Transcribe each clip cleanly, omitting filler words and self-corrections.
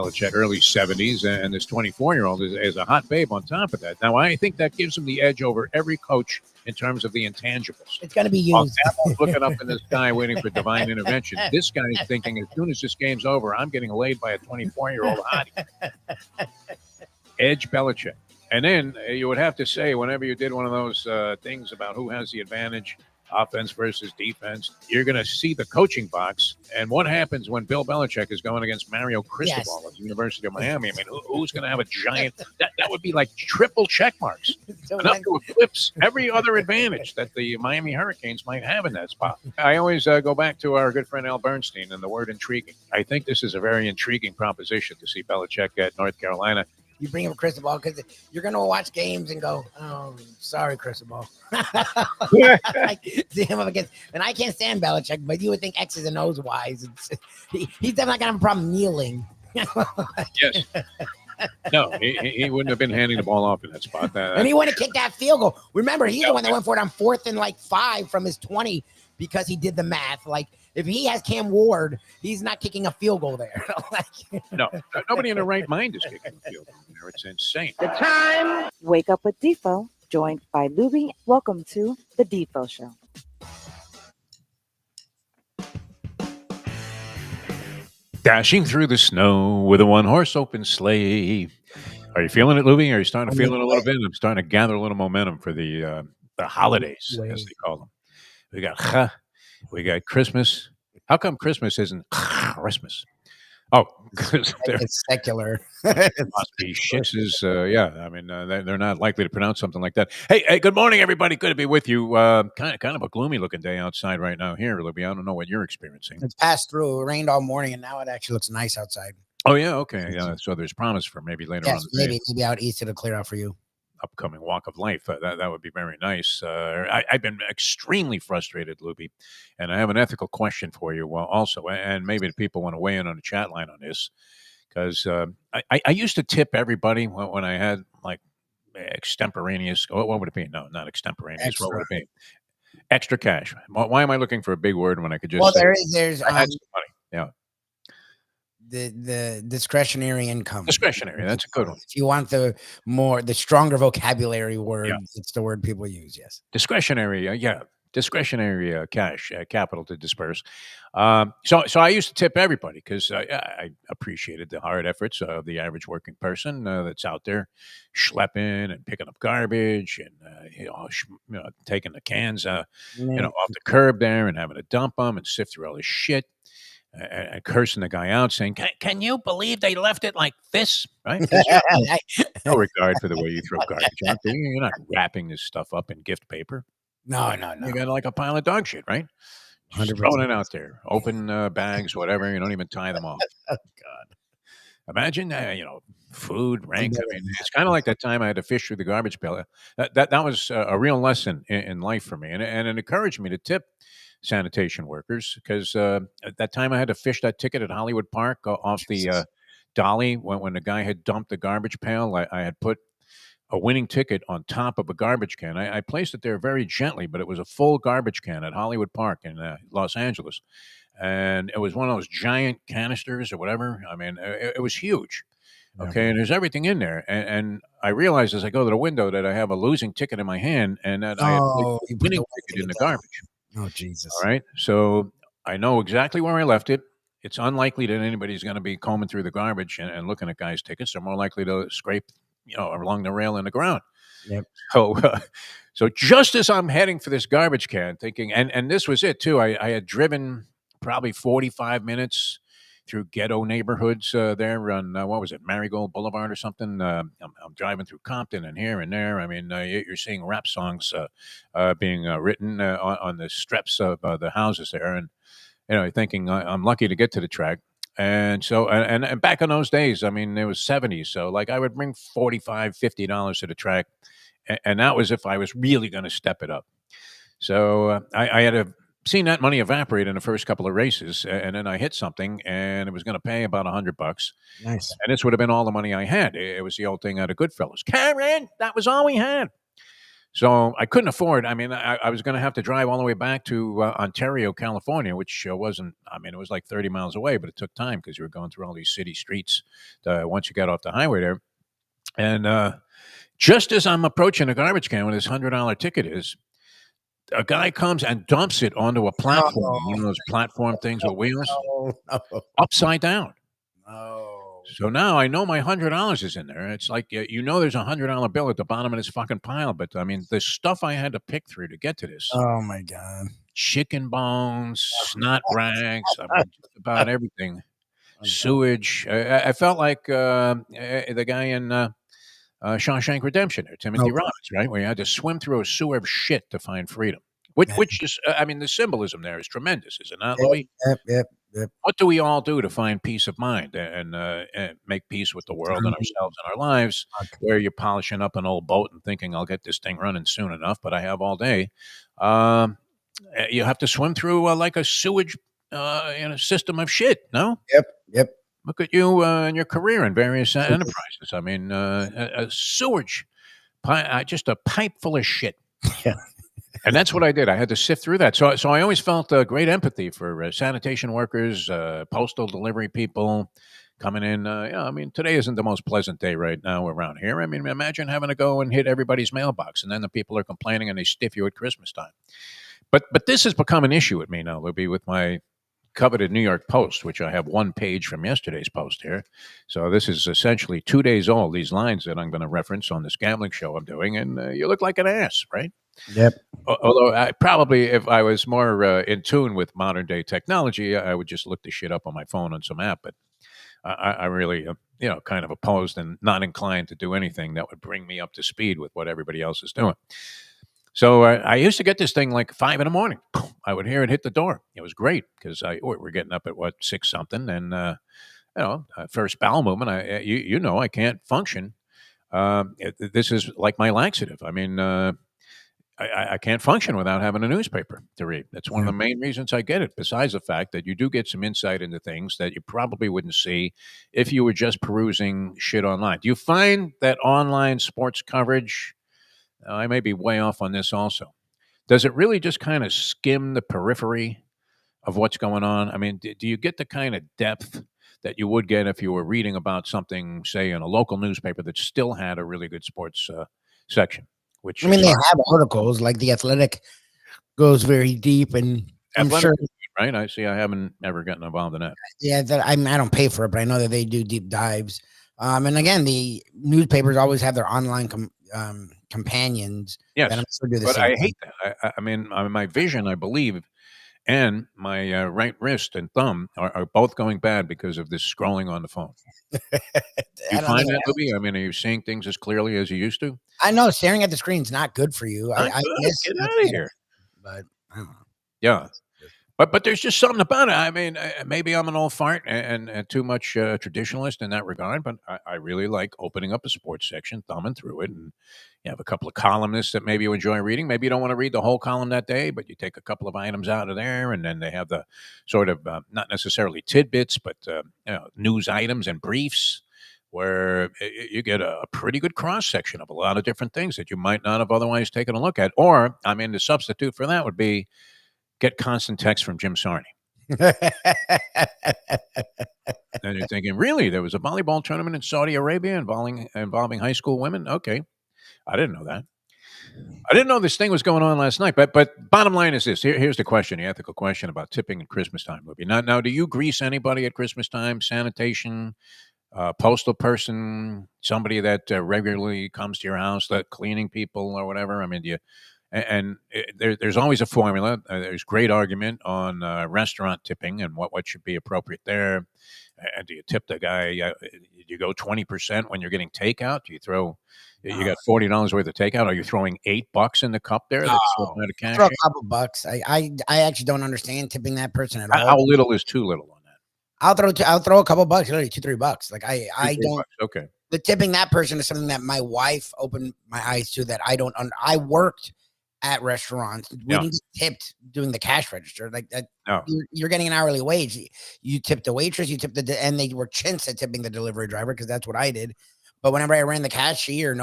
Belichick, early 70s, and this 24-year-old is a hot babe on top of that. Now, I think that gives him the edge over every coach in terms of the intangibles. It's going to be used. While Dabo's looking up in the sky waiting for divine intervention, this guy's thinking as soon as this game's over, I'm getting laid by a 24-year-old hottie. Edge Belichick. And then you would have to say, whenever you did one of those things about who has the advantage, offense versus defense, you're going to see the coaching box. And what happens when Bill Belichick is going against Mario Cristobal at the University of Miami? I mean, who's going to have a giant – that would be like triple check marks. Enough to eclipse every other advantage that the Miami Hurricanes might have in that spot. I always go back to our good friend Al Bernstein and the word intriguing. I think this is a very intriguing proposition to see Belichick at North Carolina. You bring him Cristobal because you're going to watch games and go, oh, sorry, Cristobal. See him up against, and I can't stand Belichick, but you would think X's and O's wise. He's definitely not going to have a problem kneeling. Yes. No, he wouldn't have been handing the ball off in that spot. And he wouldn't have kicked that field goal. Remember, he's the one that went for it on 4th and 5 from his 20 because he did the math. Like, if he has Cam Ward, he's not kicking a field goal there. No, nobody in their right mind is kicking a field goal there. It's insane. The time. Wake up with Defo, joined by Lubie. Welcome to the Defo Show. Dashing through the snow with a one-horse open sleigh. Are you feeling it, Lubie? Are you starting to feel it a little bit? I'm starting to gather a little momentum for the holidays, as they call them. We got Christmas. How come Christmas isn't Christmas? Oh, because it's secular. Must be shisses. Yeah, I mean, they're not likely to pronounce something like that. Hey, good morning, everybody. Good to be with you. Kind of a gloomy-looking day outside right now here, Libby. I don't know what you're experiencing. It's passed through. It rained all morning, and now it actually looks nice outside. Oh, yeah? Okay. Yeah, so there's promise for maybe later on. Maybe out east it'll clear out for you. Upcoming walk of life. That would be very nice. I've been extremely frustrated, Lubie, and I have an ethical question for you also, and maybe the people want to weigh in on the chat line on this, because I used to tip everybody when I had like extemporaneous, what would it be? No, not extemporaneous. Extra. What would it be? Extra cash. Why am I looking for a big word when I could just there's I had some money. Yeah. The discretionary income. Discretionary, that's a good one. If you want the stronger vocabulary word, it's the word people use, yes. Discretionary, discretionary cash, capital to disperse. So I used to tip everybody because I appreciated the hard efforts of the average working person that's out there schlepping and picking up garbage and taking the cans off the curb there and having to dump them and sift through all this shit. And cursing the guy out, saying, "Can you believe they left it like this?" Right? No regard for the way you throw garbage out there. You're not wrapping this stuff up in gift paper. No. You got like a pile of dog shit, right? Just throwing it out there, open bags, whatever. You don't even tie them off. Oh God! Imagine, food, rank. I mean, it's kind of like that time I had to fish through the garbage pail. That was a real lesson in life for me, and it encouraged me to tip sanitation workers, because at that time I had to fish that ticket at Hollywood Park off the dolly when the guy had dumped the garbage pail. I had put a winning ticket on top of a garbage can. I placed it there very gently, but it was a full garbage can at Hollywood Park in Los Angeles, and it was one of those giant canisters or whatever. I mean, it was huge. Okay, and there's everything in there, and I realized as I go to the window that I have a losing ticket in my hand, and that I had a winning ticket in the garbage. Oh, Jesus. All right. So I know exactly where I left it. It's unlikely that anybody's going to be combing through the garbage and looking at guys' tickets. They're more likely to scrape, along the rail in the ground. Yep. So just as I'm heading for this garbage can, thinking, and this was it too. I had driven probably 45 minutes through ghetto neighborhoods there on, Marigold Boulevard or something. I'm driving through Compton and here and there. I mean, you're seeing rap songs being written on the steps of the houses there. And, thinking I'm lucky to get to the track. And so, and back in those days, I mean, it was 70s. So like I would bring $45, $50 to the track. And that was if I was really going to step it up. So I had seen that money evaporate in the first couple of races, and then I hit something, and it was going to pay about $100. Nice. And this would have been all the money I had. It was the old thing out of Goodfellas. Karen, that was all we had. So I couldn't afford. I mean, I was going to have to drive all the way back to Ontario, California, which wasn't. I mean, it was like 30 miles away, but it took time because you were going through all these city streets. Once you got off the highway there, and just as I'm approaching a garbage can where this $100 ticket is, a guy comes and dumps it onto a platform. You know those platform things with wheels, No. upside down. No. So now I know my $100 is in there. It's like there's a $100 bill at the bottom of this fucking pile. But I mean, the stuff I had to pick through to get to this: Oh my God. chicken bones, snot rags, I mean, just about everything. Sewage. I felt like the guy in Shawshank Redemption, or Timothy Robbins, right, where you had to swim through a sewer of shit to find freedom. Which is, I mean, the symbolism there is tremendous, is it not, Louis? Yep. What do we all do to find peace of mind and make peace with the world and ourselves and our lives? Where you're polishing up an old boat and thinking, I'll get this thing running soon enough, but I have all day. You have to swim through like a sewage in a system of shit, no? Yep. Look at you and your career in various enterprises. I mean, a sewage, just a pipe full of shit. Yeah. And that's what I did. I had to sift through that. So I always felt great empathy for sanitation workers, postal delivery people coming in. I mean, today isn't the most pleasant day right now around here. I mean, imagine having to go and hit everybody's mailbox, and then the people are complaining and they stiff you at Christmas time. But this has become an issue with me now, Libby, with my coveted New York Post, which I have one page from yesterday's post here. So this is essentially 2 days old, these lines that I'm going to reference on this gambling show I'm doing. And you look like an ass, right? Yep. Although I probably, if I was more in tune with modern day technology, I would just look the shit up on my phone on some app. But I really, kind of opposed and not inclined to do anything that would bring me up to speed with what everybody else is doing. So I used to get this thing like 5 a.m. I would hear it hit the door. It was great because we're getting up at 6 something, and first bowel movement. I can't function. This is like my laxative. I mean, I can't function without having a newspaper to read. That's one of the main reasons I get it. Besides the fact that you do get some insight into things that you probably wouldn't see if you were just perusing shit online. Do you find that online sports coverage? I may be way off on this also. Does it really just kind of skim the periphery of what's going on? I mean, do you get the kind of depth that you would get if you were reading about something, say, in a local newspaper that still had a really good sports section? Which I mean, they have articles like The Athletic goes very deep, and I'm Athletic, sure, right? I haven't ever gotten involved in that. yeah, that I don't pay for it, but I know that they do deep dives. And again, the newspapers always have their online companions. Yes, that I'm sure do the but same I thing. hate that. I mean, my vision, I believe, and my right wrist and thumb are both going bad because of this scrolling on the phone. Do you I don't find think that, Libby? I mean, are you seeing things as clearly as you used to? I know staring at the screen is not good for you. Not I good. miss Get looking out of at here. it, but I don't know. Yeah. But there's just something about it. I mean, maybe I'm an old fart and too much traditionalist in that regard, but I really like opening up a sports section, thumbing through it, and you have a couple of columnists that maybe you enjoy reading. Maybe you don't want to read the whole column that day, but you take a couple of items out of there, and then they have the sort of not necessarily tidbits, but news items and briefs where you get a pretty good cross section of a lot of different things that you might not have otherwise taken a look at. Or, I mean, the substitute for that would be get constant text from Jim Sarney. And you're thinking, really? There was a volleyball tournament in Saudi Arabia involving high school women? Okay. I didn't know that. I didn't know this thing was going on last night. But bottom line is this. Here's the question, the ethical question about tipping at Christmas time, Libby. Now, do you grease anybody at Christmas time? Sanitation, postal person, somebody that regularly comes to your house, that cleaning people or whatever? I mean, do you... And there's always a formula. There's great argument on restaurant tipping and what should be appropriate there. And do you tip the guy? Do you go 20% when you're getting takeout? Do you throw? You got $40 worth of takeout. Are you throwing $8 in the cup there? That's out of cash. Throw a couple bucks. I actually don't understand tipping that person at all. How little is too little on that? I'll throw a couple bucks, literally $2-3. Like I don't. $2-3. Okay. The tipping that person is something that my wife opened my eyes to that I don't. I worked at restaurants. We didn't get tipped doing the cash register like that. No. You're getting an hourly wage. You tip the waitress, you tip and they were chintz at tipping the delivery driver because that's what I did. But whenever I ran the cashier,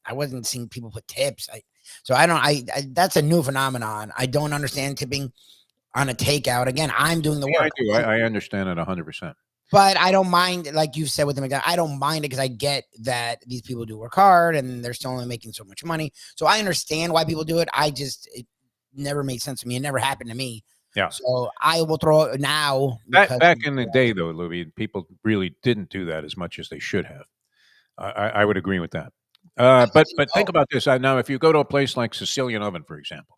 I wasn't seeing people put tips. So I that's a new phenomenon. I don't understand tipping on a takeout. Again, I'm doing the Yeah, I work. do. I understand it 100%. But I don't mind, like you said with the McDonald's, I don't mind it because I get that these people do work hard and they're still only making so much money. So I understand why people do it. It never made sense to me. It never happened to me. Yeah. So I will throw it now. Back in the day, though, Louis, people really didn't do that as much as they should have. I would agree with that. But think about this. Now, if you go to a place like Sicilian Oven, for example,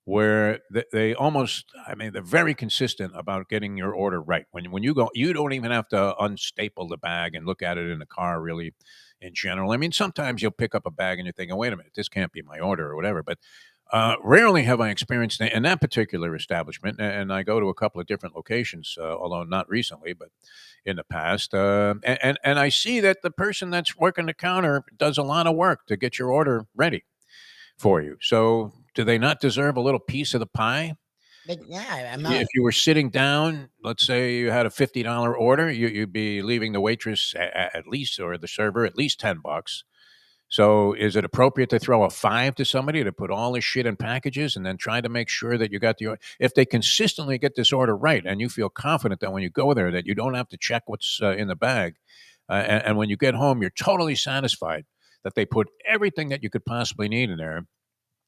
where they almost, I mean, they're very consistent about getting your order right. When you go, you don't even have to unstaple the bag and look at it in the car, really, in general. I mean, sometimes you'll pick up a bag and you're thinking, wait a minute, this can't be my order or whatever. But rarely have I experienced that in that particular establishment. And I go to a couple of different locations, although not recently, but in the past. And I see that the person that's working the counter does a lot of work to get your order ready for you. So do they not deserve a little piece of the pie? Yeah, I'm not. If you were sitting down, let's say you had a $50 order, you'd be leaving the waitress at least, or the server, at least $10. So is it appropriate to throw a 5 to somebody to put all this shit in packages and then try to make sure that you got the order? If they consistently get this order right and you feel confident that when you go there that you don't have to check what's in the bag, and when you get home, you're totally satisfied that they put everything that you could possibly need in there,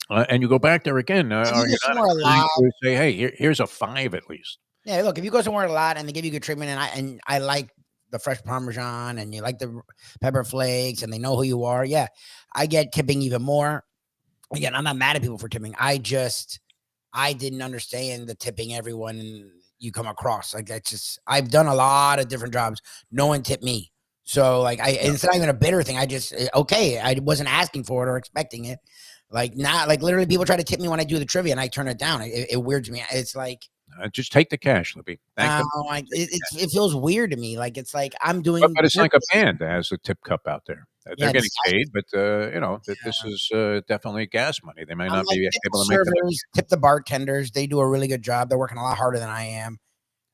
and you go back there again, If are you you go not somewhere a inclined lot, to say, "Hey, here's a 5 at least"? yeah. Look, if you go somewhere a lot and they give you good treatment, and I like the fresh Parmesan and you like the pepper flakes and they know who you are, yeah, I get tipping even more. Again, I'm not mad at people for tipping. I didn't understand the tipping everyone you come across. Like that's just I've done a lot of different jobs. No one tipped me. So like it's not even a bitter thing. I just okay, I wasn't asking for it or expecting it. Like not like literally people try to tip me when I do the trivia and I turn it down. It weirds me. It's like Just take the cash, Libby. Thank them. like it feels weird to me. Like it's like I'm doing But it's like a band that has a tip cup out there. They're yeah, getting paid, but, this is, definitely gas money. They might I'm not like be tip able the to make the servers, tip the bartenders. They do a really good job. They're working a lot harder than I am.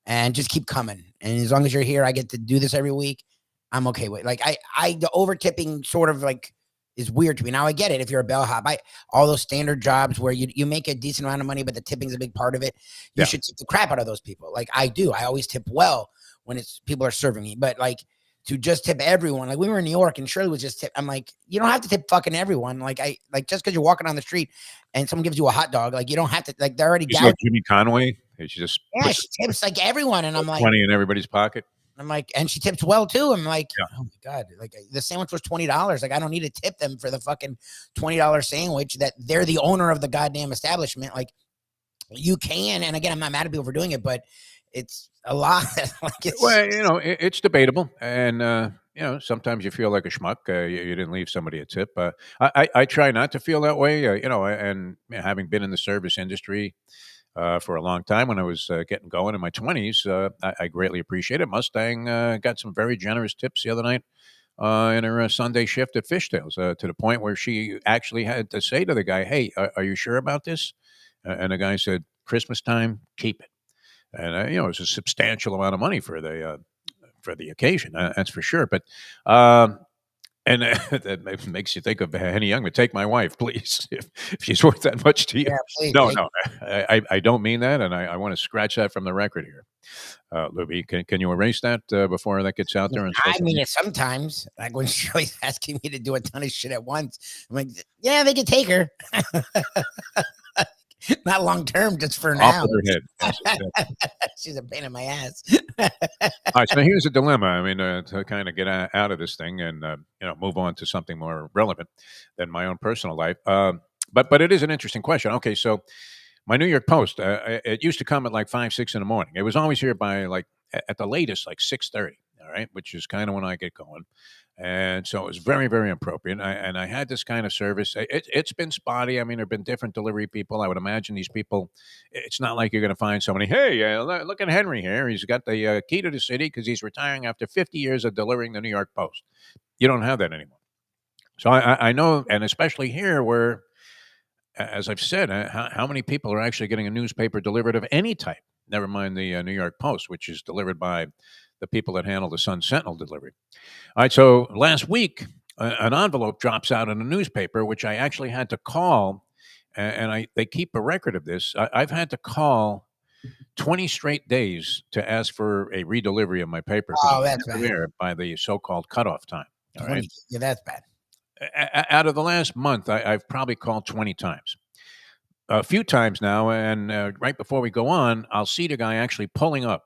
And just keep coming. And as long as you're here, I get to do this every week. I'm okay with like the over tipping sort of like is weird to me. Now I get it if you're a bellhop. All those standard jobs where you make a decent amount of money, but the tipping's a big part of it. You should tip the crap out of those people. Like I do. I always tip well when it's people are serving me. But like to just tip everyone, like we were in New York and Shirley was just tip. I'm like, you don't have to tip fucking everyone. Like just because you're walking down the street and someone gives you a hot dog, like you don't have to like they're already She's down. like Jimmy Conway. She just Yeah, she tips like everyone, and I'm like 20 in everybody's pocket. I'm like, and she tips well too. I'm like, Yeah. oh my God, like the sandwich was $20. Like, I don't need to tip them for the fucking $20 sandwich that they're the owner of the goddamn establishment. Like, you can, and again, I'm not mad at people for doing it, but it's a lot. Like Well, it's debatable, and sometimes you feel like a schmuck. You didn't leave somebody a tip. I try not to feel that way. And having been in the service industry for a long time, when I was getting going in my 20s, I greatly appreciate it. Mustang got some very generous tips the other night in her Sunday shift at Fishtails, to the point where she actually had to say to the guy, "Hey, are you sure about this?" And the guy said, "Christmas time, keep it." And it's a substantial amount of money for the occasion. That's for sure. But and that makes you think of Henny Youngman. Take my wife, please, if she's worth that much to you. yeah, please, No, I don't mean that, and I want to scratch that from the record here. Lubie, can you erase that before that gets out there? I mean, it sometimes, like when Shirley's asking me to do a ton of shit at once, I'm like, yeah, they can take her. Not long term, just for now. Off with her head. Yes, exactly. She's a pain in my ass. All right, so here's a dilemma. I mean, to kind of get out of this thing and move on to something more relevant than my own personal life. But it is an interesting question. Okay, so my New York Post, it used to come at like 5, 6 in the morning. It was always here by like at the latest like 6:30. All right, which is kind of when I get going. And so it was very, very appropriate. And I had this kind of service. It's been spotty. I mean, there have been different delivery people. I would imagine these people, it's not like you're going to find somebody, hey, look at Henry here. He's got the key to the city because he's retiring after 50 years of delivering the New York Post. You don't have that anymore. So I know, and especially here where, as I've said, how many people are actually getting a newspaper delivered of any type? Never mind the New York Post, which is delivered by the people that handle the Sun Sentinel delivery. All right, so last week, an envelope drops out in a newspaper, which I actually had to call, and they keep a record of this. I've had to call 20 straight days to ask for a redelivery of my paper because Oh, it was that's never bad. there by the so-called cutoff time. All right. 20. Yeah, that's bad. Out of the last month, I've probably called 20 times. A few times now, and right before we go on, I'll see the guy actually pulling up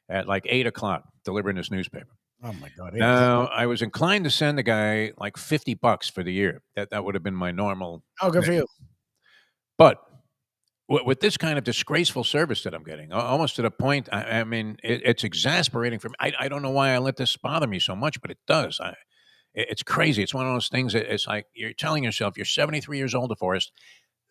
at like 8 o'clock, delivering this newspaper. Oh my God. Now, I was inclined to send the guy like $50 for the year. That would have been my normal. Oh, good for you. But with this kind of disgraceful service that I'm getting, almost to the point, I mean, it's exasperating for me. I don't know why I let this bother me so much, but it does. It's crazy. It's one of those things. It's like you're telling yourself, you're 73 years old, DeForest.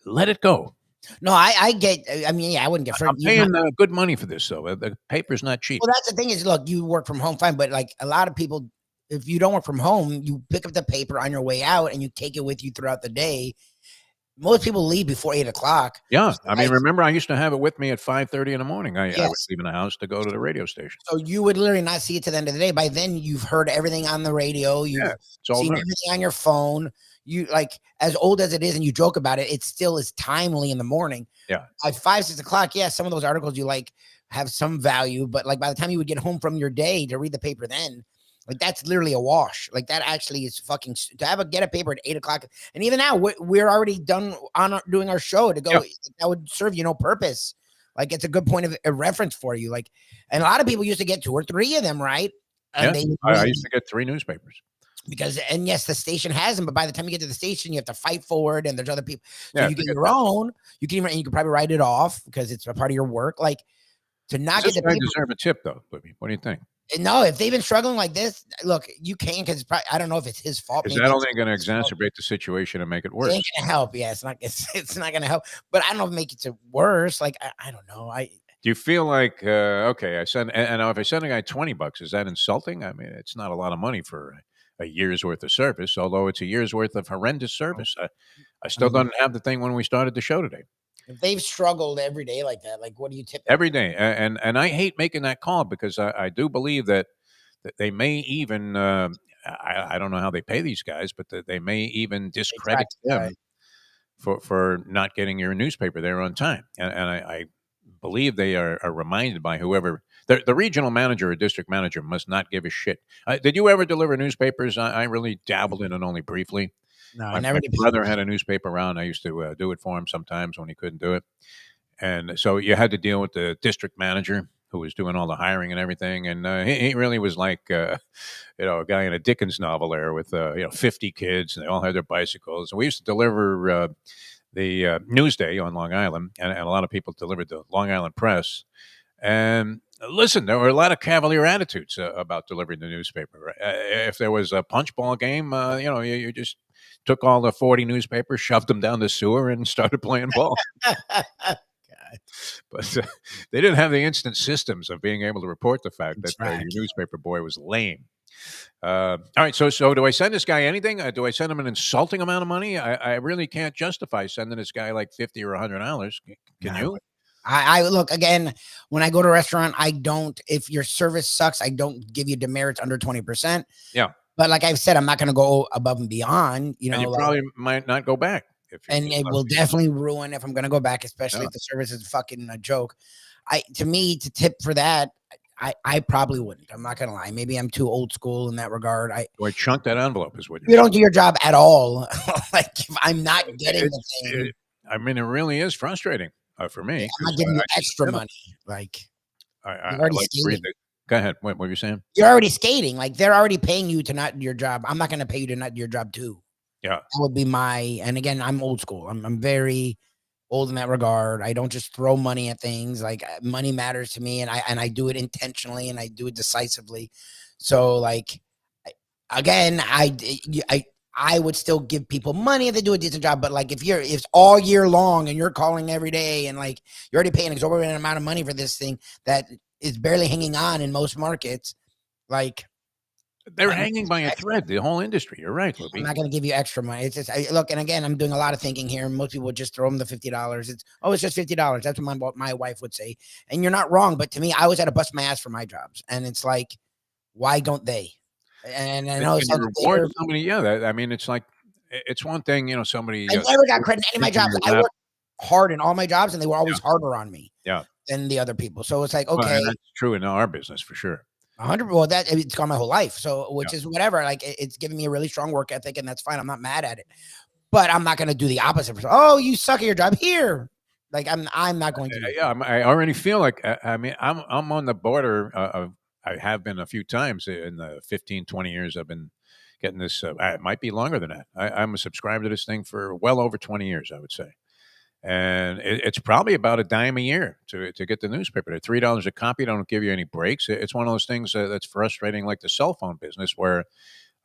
Let it go. No, I get. I mean, yeah, I wouldn't get. I'm paying good money for this, though. The paper's not cheap. Well, that's the thing is, look, you work from home, fine, but like a lot of people, if you don't work from home, you pick up the paper on your way out and you take it with you throughout the day. Most people leave before 8 o'clock. Yeah, So I mean, remember, I used to have it with me at 5:30 in the morning. I Yes. was leaving the house to go to the radio station. So you would literally not see it to the end of the day. By then, you've heard everything on the radio. You've It's all seen there. everything on your phone. You like as old as it is, and you joke about it. It still is timely in the morning. Yeah. At 5, 6 o'clock, yeah, some of those articles you like have some value, but like by the time you would get home from your day to read the paper, then like that's literally a wash. Like that actually is fucking to get a paper at 8 o'clock. And even now, we're already done on doing our show to go. Yeah. That would serve you no purpose. Like it's a good point of a reference for you. Like, and a lot of people used to get 2 or 3 of them, right? And Yeah, I used to get 3 newspapers. because, and yes, the station has them, but by the time you get to the station, you have to fight for it, and there's other people. So Yeah, you get your own. You can probably write it off because it's a part of your work. Like to not Does get this the guy paper. deserve a tip, though, Libby? What do you think? No, if they've been struggling like this, look, you can because I don't know if it's his fault. Is maybe that it's only going to his fault. exacerbate the situation and make it It worse? ain't gonna help. Yeah, it's not. It's not gonna help. But I don't know if it makes it worse. Like I don't know. Do you feel like okay? I send and if I send a guy $20, is that insulting? I mean, it's not a lot of money for a year's worth of service, although it's a year's worth of horrendous service. I still don't have the thing when we started the show today. If they've struggled every day like that, like what do you tip them? Every day, and I hate making that call because I do believe that they may even I don't know how they pay these guys, but that they may even discredit them for not getting your newspaper there on time, and I believe they are reminded by whoever the regional manager or district manager must not give a shit. Did you ever deliver newspapers? I really dabbled in it only briefly. No, I My never did. brother had a newspaper around. I used to do it for him sometimes when he couldn't do it. And so you had to deal with the district manager who was doing all the hiring and everything. And he really was like, a guy in a Dickens novel there with, 50 kids, and they all had their bicycles. And we used to deliver the Newsday on Long Island, and a lot of people delivered the Long Island Press. And listen, there were a lot of cavalier attitudes about delivering the newspaper. If there was a punchball game, you just took all the 40 newspapers, shoved them down the sewer, and started playing ball. But they didn't have the instant systems of being able to report the fact that your newspaper boy was lame. All right, so do I send this guy anything? Do I send him an insulting amount of money? I really can't justify sending this guy like $50 or $100. Can you? I look again when I go to a restaurant. I don't. If your service sucks, I don't give you demerits under 20%. Yeah. But like I've said, I'm not going to go above and beyond. And you probably might not go back. And it will definitely ruin if I'm going to go back, especially if the service is fucking a joke. To me, to tip for that, I probably wouldn't. I'm not going to lie. Maybe I'm too old school in that regard. Do I chunk that envelope is what you don't do your job at all. Like if I'm not getting the thing. I mean, it really is frustrating for me. I'm not giving you extra money. Like I like to read it. Go ahead. What were you saying? You're already skating. Like they're already paying you to not do your job. I'm not going to pay you to not do your job too. Yeah. That would be and again, I'm old school. I'm very old in that regard. I don't just throw money at things. Like money matters to me, and I do it intentionally and I do it decisively. So like, again, I would still give people money if they do a decent job. But like, if it's all year long and you're calling every day and like you're already paying an exorbitant amount of money for this thing that is barely hanging on in most markets, like. They're hanging by a thread, the whole industry. You're right, Libby. I'm not going to give you extra money. It's just, look, and again, I'm doing a lot of thinking here. Most people would just throw them the $50. It's just $50. That's what my wife would say. And you're not wrong. But to me, I always had to bust my ass for my jobs. And it's like, why don't they? And I know And you some reward somebody. Yeah, I mean, it's like it's one thing, somebody. I never got credit in any of my jobs. I lap. worked hard in all my jobs, and they were always harder on me Yeah, than the other people. So it's like, well, okay, and that's true in our business for sure. 100. Well, that it's gone my whole life. So, which Yeah. is whatever. Like, it's giving me a really strong work ethic, and that's fine. I'm not mad at it, but I'm not going to do the opposite. Oh, you suck at your job here. Like, I'm not going to. Yeah, I already feel like I mean I'm on the border of I have been a few times in the 15, 20 years I've been getting this. It might be longer than that. I'm a subscriber to this thing for well over 20 years, I would say. And it's probably about a dime a year to get the newspaper. They're $3 a copy. They don't give you any breaks. It's one of those things that's frustrating, like the cell phone business, where,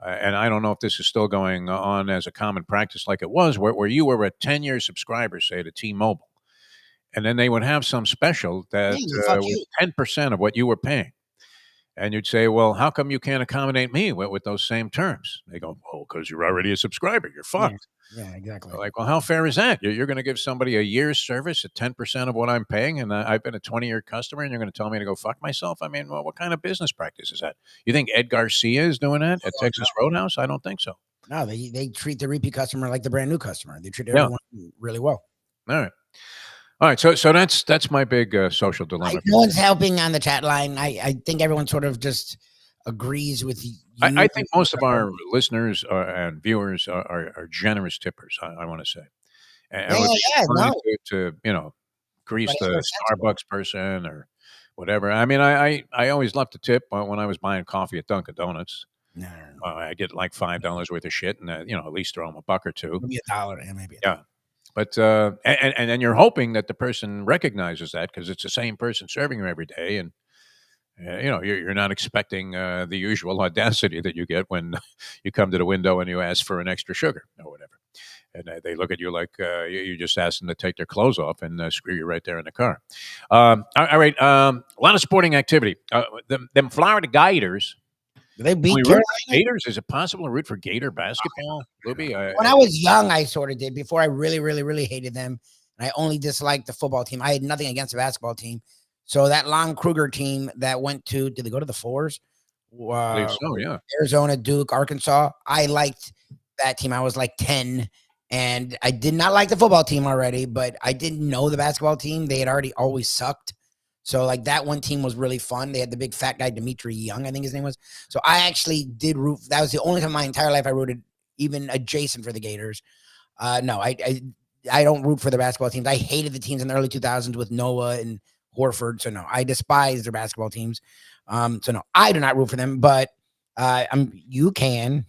and I don't know if this is still going on as a common practice like it was, where you were a 10-year subscriber, say, to T-Mobile, and then they would have some special that Fuck was you. 10% of what you were paying. And you'd say, well, how come you can't accommodate me with those same terms? They go, well, because you're already a subscriber. You're fucked. Yeah, exactly. Like, well, how fair is that? You're going to give somebody a year's service at 10% of what I'm paying, and I've been a 20-year customer, and you're going to tell me to go fuck myself? I mean, well, what kind of business practice is that? You think Ed Garcia is doing that at Texas Roadhouse? I don't think so. No, they treat the repeat customer like the brand new customer. They treat Yeah. everyone really well. All right. So that's my big social dilemma. No one's helping on the chat line. I think everyone sort of just agrees with you. I think most of our listeners and viewers are generous tippers. I want to say, and to grease the Starbucks person or whatever. I mean, I always love to tip when I was buying coffee at Dunkin' Donuts. No. I get like $5 worth of shit, and at least throw them a buck or two. Maybe $1, maybe. Yeah. But and then you're hoping that the person recognizes that because it's the same person serving you every day, and you're not expecting the usual audacity that you get when you come to the window and you ask for an extra sugar or whatever, and they look at you like you just asked them to take their clothes off and screw you right there in the car. All right, a lot of sporting activity. Them Florida Gators. Do they beat Carolina? Gators? Is it possible to root for Gator basketball, Lubie? When I was young, I sort of did. Before, I really, really, really hated them. And I only disliked the football team. I had nothing against the basketball team. So that Lon Kruger team that went to, did they go to the fours? I believe so, yeah. Arizona, Duke, Arkansas. I liked that team. I was like 10. And I did not like the football team already, but I didn't know the basketball team. They had already always sucked. So, like, that one team was really fun. They had the big fat guy, Dimitri Young, I think his name was. So, I actually did root. That was the only time in my entire life I rooted even adjacent for the Gators. No, I don't root for the basketball teams. I hated the teams in the early 2000s with Noah and Horford. So, no, I despise their basketball teams. So, no, I do not root for them, but you can.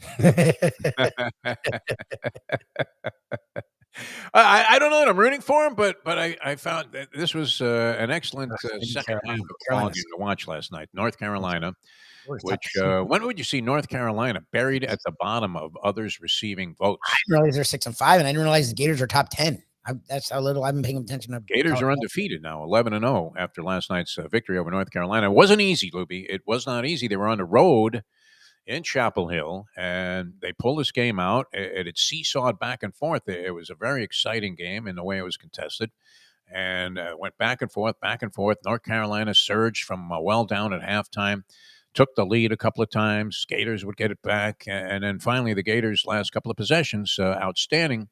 I don't know what I'm rooting for him, but I found that this was an excellent second half of the ball game to watch last night. North Carolina, which when would you see North Carolina buried at the bottom of others receiving votes? I didn't realize they're 6-5, and I didn't realize the Gators are top 10. That's how little I've been paying attention to. Gators are undefeated now, 11-0 after last night's victory over North Carolina. It wasn't easy, Lubie. It was not easy. They were on the road in Chapel Hill, and they pulled this game out. It seesawed back and forth. It was a very exciting game in the way it was contested, and went back and forth, back and forth. North Carolina surged from well down at halftime, took the lead a couple of times. Gators would get it back, and then finally the Gators' last couple of possessions, outstanding.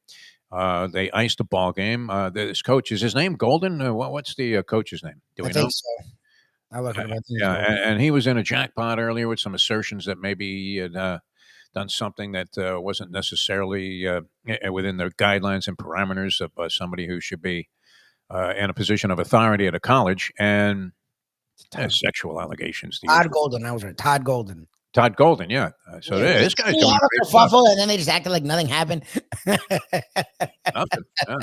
They iced the ball game. This coach, is his name Golden? What's the coach's name? Do we know? So. And he was in a jackpot earlier with some assertions that maybe he had done something that wasn't necessarily within the guidelines and parameters of somebody who should be in a position of authority at a college, and sexual allegations. Todd Golden, I was right. Todd Golden. Todd Golden, yeah. So this guy's doing great stuff. And then they just acted like nothing happened. Nothing. Yeah.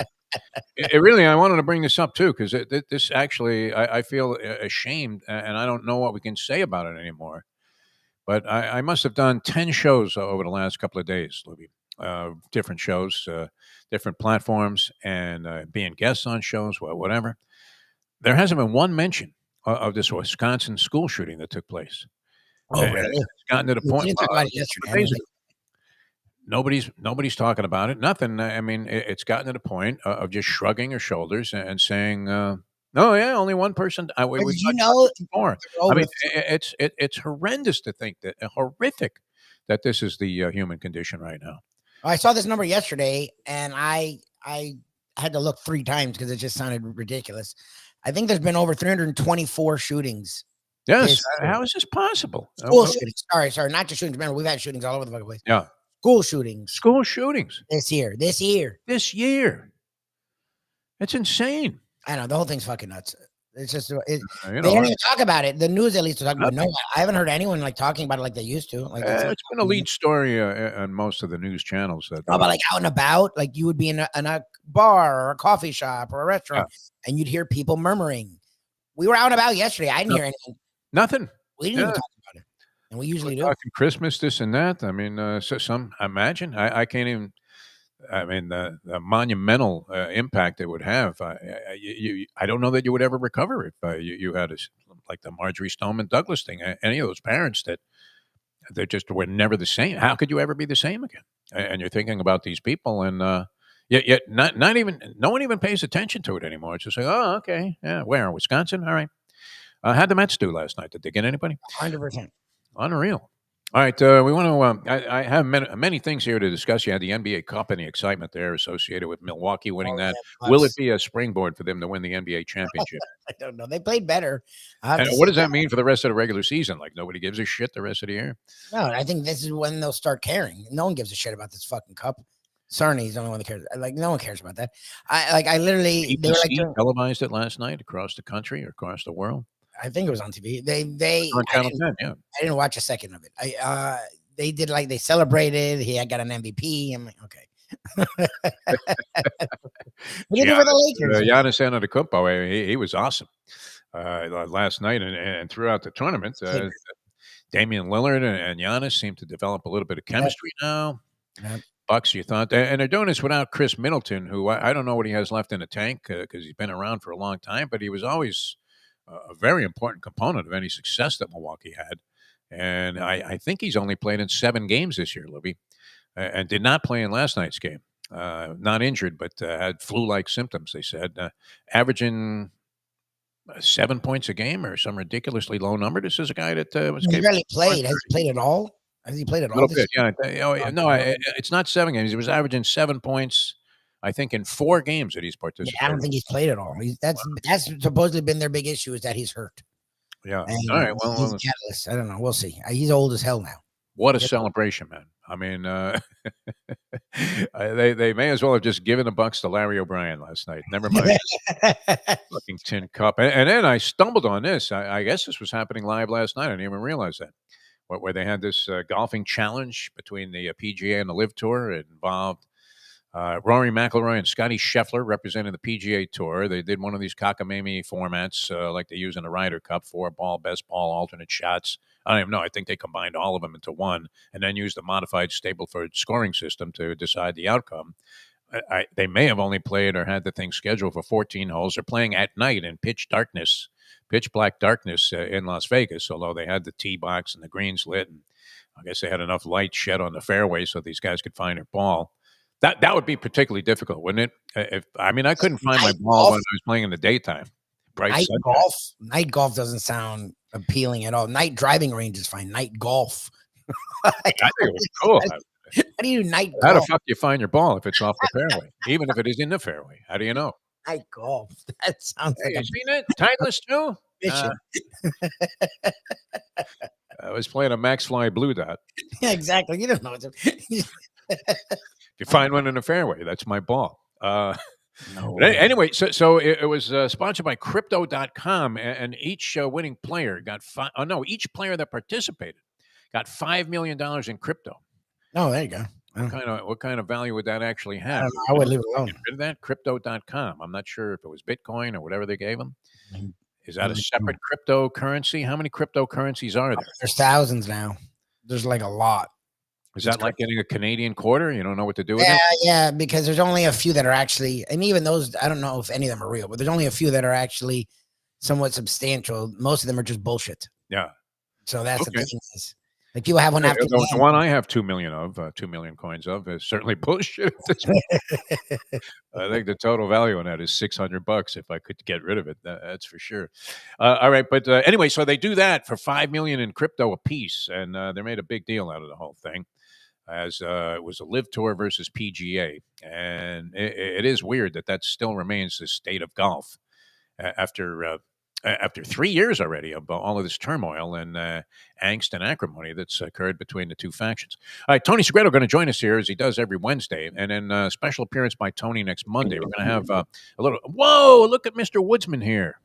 It really, I wanted to bring this up too, because this actually, I feel ashamed, and I don't know what we can say about it anymore. But I must have done 10 shows over the last couple of days, Lubie. Different shows, different platforms, and being guests on shows, whatever. There hasn't been one mention of this Wisconsin school shooting that took place. Oh, really? It's gotten to the point. Nobody's talking about it. Nothing. I mean, it's gotten to the point of just shrugging your shoulders and saying, "Oh yeah, only one person." Did you know? More. I mean, it's horrendous to think that horrific that this is the human condition right now. I saw this number yesterday, and I had to look 3 times because it just sounded ridiculous. I think there's been over 324 shootings. Yes. How is this possible? School shootings. Sorry, not just shootings. Remember, we've had shootings all over the fucking place. Yeah. School shootings. School shootings. This year. It's insane. I know, the whole thing's fucking nuts. It's just they You know, don't even talk about it. The news at least will talk about it. No, I haven't heard anyone like talking about it like they used to. Like it's been a lead story on most of the news channels. That about like out and about, like you would be in a bar or a coffee shop or a restaurant, and you'd hear people murmuring. We were out and about yesterday. I didn't hear anything. Nothing. We didn't even talk about it, and we usually do. Talking Christmas, this and that. I mean, so some. Imagine. I can't even. I mean, the monumental impact it would have. I don't know that you would ever recover if you had like the Marjorie Stoneman Douglas thing. Any of those parents that they just were never the same. How could you ever be the same again? And you're thinking about these people, and yet not even no one even pays attention to it anymore. It's just like, oh, okay, yeah, where Wisconsin? All right. How'd the Mets do last night? Did they get anybody? 100%. Unreal. All right, we want to. I have many things here to discuss. You had the NBA Cup and the excitement there associated with Milwaukee winning that. Yeah, Will it be a springboard for them to win the NBA championship? I don't know. They played better. And what does that mean for the rest of the regular season? Like nobody gives a shit the rest of the year? No, I think this is when they'll start caring. No one gives a shit about this fucking cup. Cerny's the only one that cares. Like no one cares about that. I literally ABC they were like televised it last night across the country or across the world. I think it was on TV. They on Channel 10, yeah. I didn't watch a second of it. They did like they celebrated. He had got an MVP. I'm like, okay. We did it for the Lakers. Giannis Antetokounmpo, he was awesome last night and throughout the tournament. Damian Lillard and Giannis seem to develop a little bit of chemistry now. Yep. Bucks, you thought, and they're doing this without Chris Middleton, who I don't know what he has left in the tank because he's been around for a long time, but he was always a very important component of any success that Milwaukee had. And I think he's only played in 7 games this year, Lubie, and did not play in last night's game. Not injured, but had flu-like symptoms, they said. Averaging 7 points a game or some ridiculously low number. This is a guy that was... He barely played. Has he played at all? Has he played at all? A little bit, yeah. No, it's not 7 games. He was averaging 7 points, I think, in 4 games that he's participated. Yeah, I don't think he's played at all. That's supposedly been their big issue is that he's hurt. Yeah. And all right. Well, he's catalyst. I don't know. We'll see. He's old as hell now. What a celebration, man. I mean, they may as well have just given the Bucks to Larry O'Brien last night. Never mind. Fucking tin cup. And then I stumbled on this. I guess this was happening live last night. I didn't even realize that. Where they had this golfing challenge between the PGA and the Live Tour. It involved Rory McIlroy and Scotty Scheffler representing the PGA Tour. They did one of these cockamamie formats like they use in the Ryder Cup, 4-ball, best ball, alternate shots. I don't even know. I think they combined all of them into one and then used a modified Stableford scoring system to decide the outcome. They may have only played or had the thing scheduled for 14 holes. They're playing at night in pitch black darkness in Las Vegas, although they had the tee box and the greens lit. And I guess they had enough light shed on the fairway so these guys could find their ball. That would be particularly difficult, wouldn't it? I couldn't find my ball when I was playing in the daytime. Night golf doesn't sound appealing at all. Night driving range is fine. Night golf. I think it was cool. How do you do night golf? How the fuck do you find your ball if it's off the fairway? Even if it is in the fairway. How do you know? Night golf. That sounds like you seen it? Titleist too? I was playing a Max Fly Blue Dot. Yeah, exactly. You don't know. If you find one in the fairway, that's my ball. No anyway, so it was sponsored by Crypto.com, and each winning player got each player that participated got $5 million in crypto. Oh, there you go. What kind of value would that actually have? I would leave it alone. That Crypto.com. I'm not sure if it was Bitcoin or whatever they gave them. Is that a separate cryptocurrency? How many cryptocurrencies are there? There's thousands now. There's like a lot. Is that like getting a Canadian quarter? You don't know what to do with it? Yeah, because there's only a few that are actually, and even those, I don't know if any of them are real, but there's only a few that are actually somewhat substantial. Most of them are just bullshit. Yeah. So that's the thing is. Like people have one after The one I have 2 million of, 2 million coins of, is certainly bullshit. At this point. I think the total value on that is $600 if I could get rid of it. That's for sure. All right, but anyway, so they do that for 5 million in crypto apiece, and they made a big deal out of the whole thing. As it was a live tour versus PGA, and it is weird that still remains the state of golf after 3 years already of all of this turmoil and angst and acrimony that's occurred between the two factions. All right, Tony Segreto going to join us here as he does every Wednesday, and then special appearance by Tony next Monday. We're going to have a little. Whoa! Look at Mr. Woodsman here,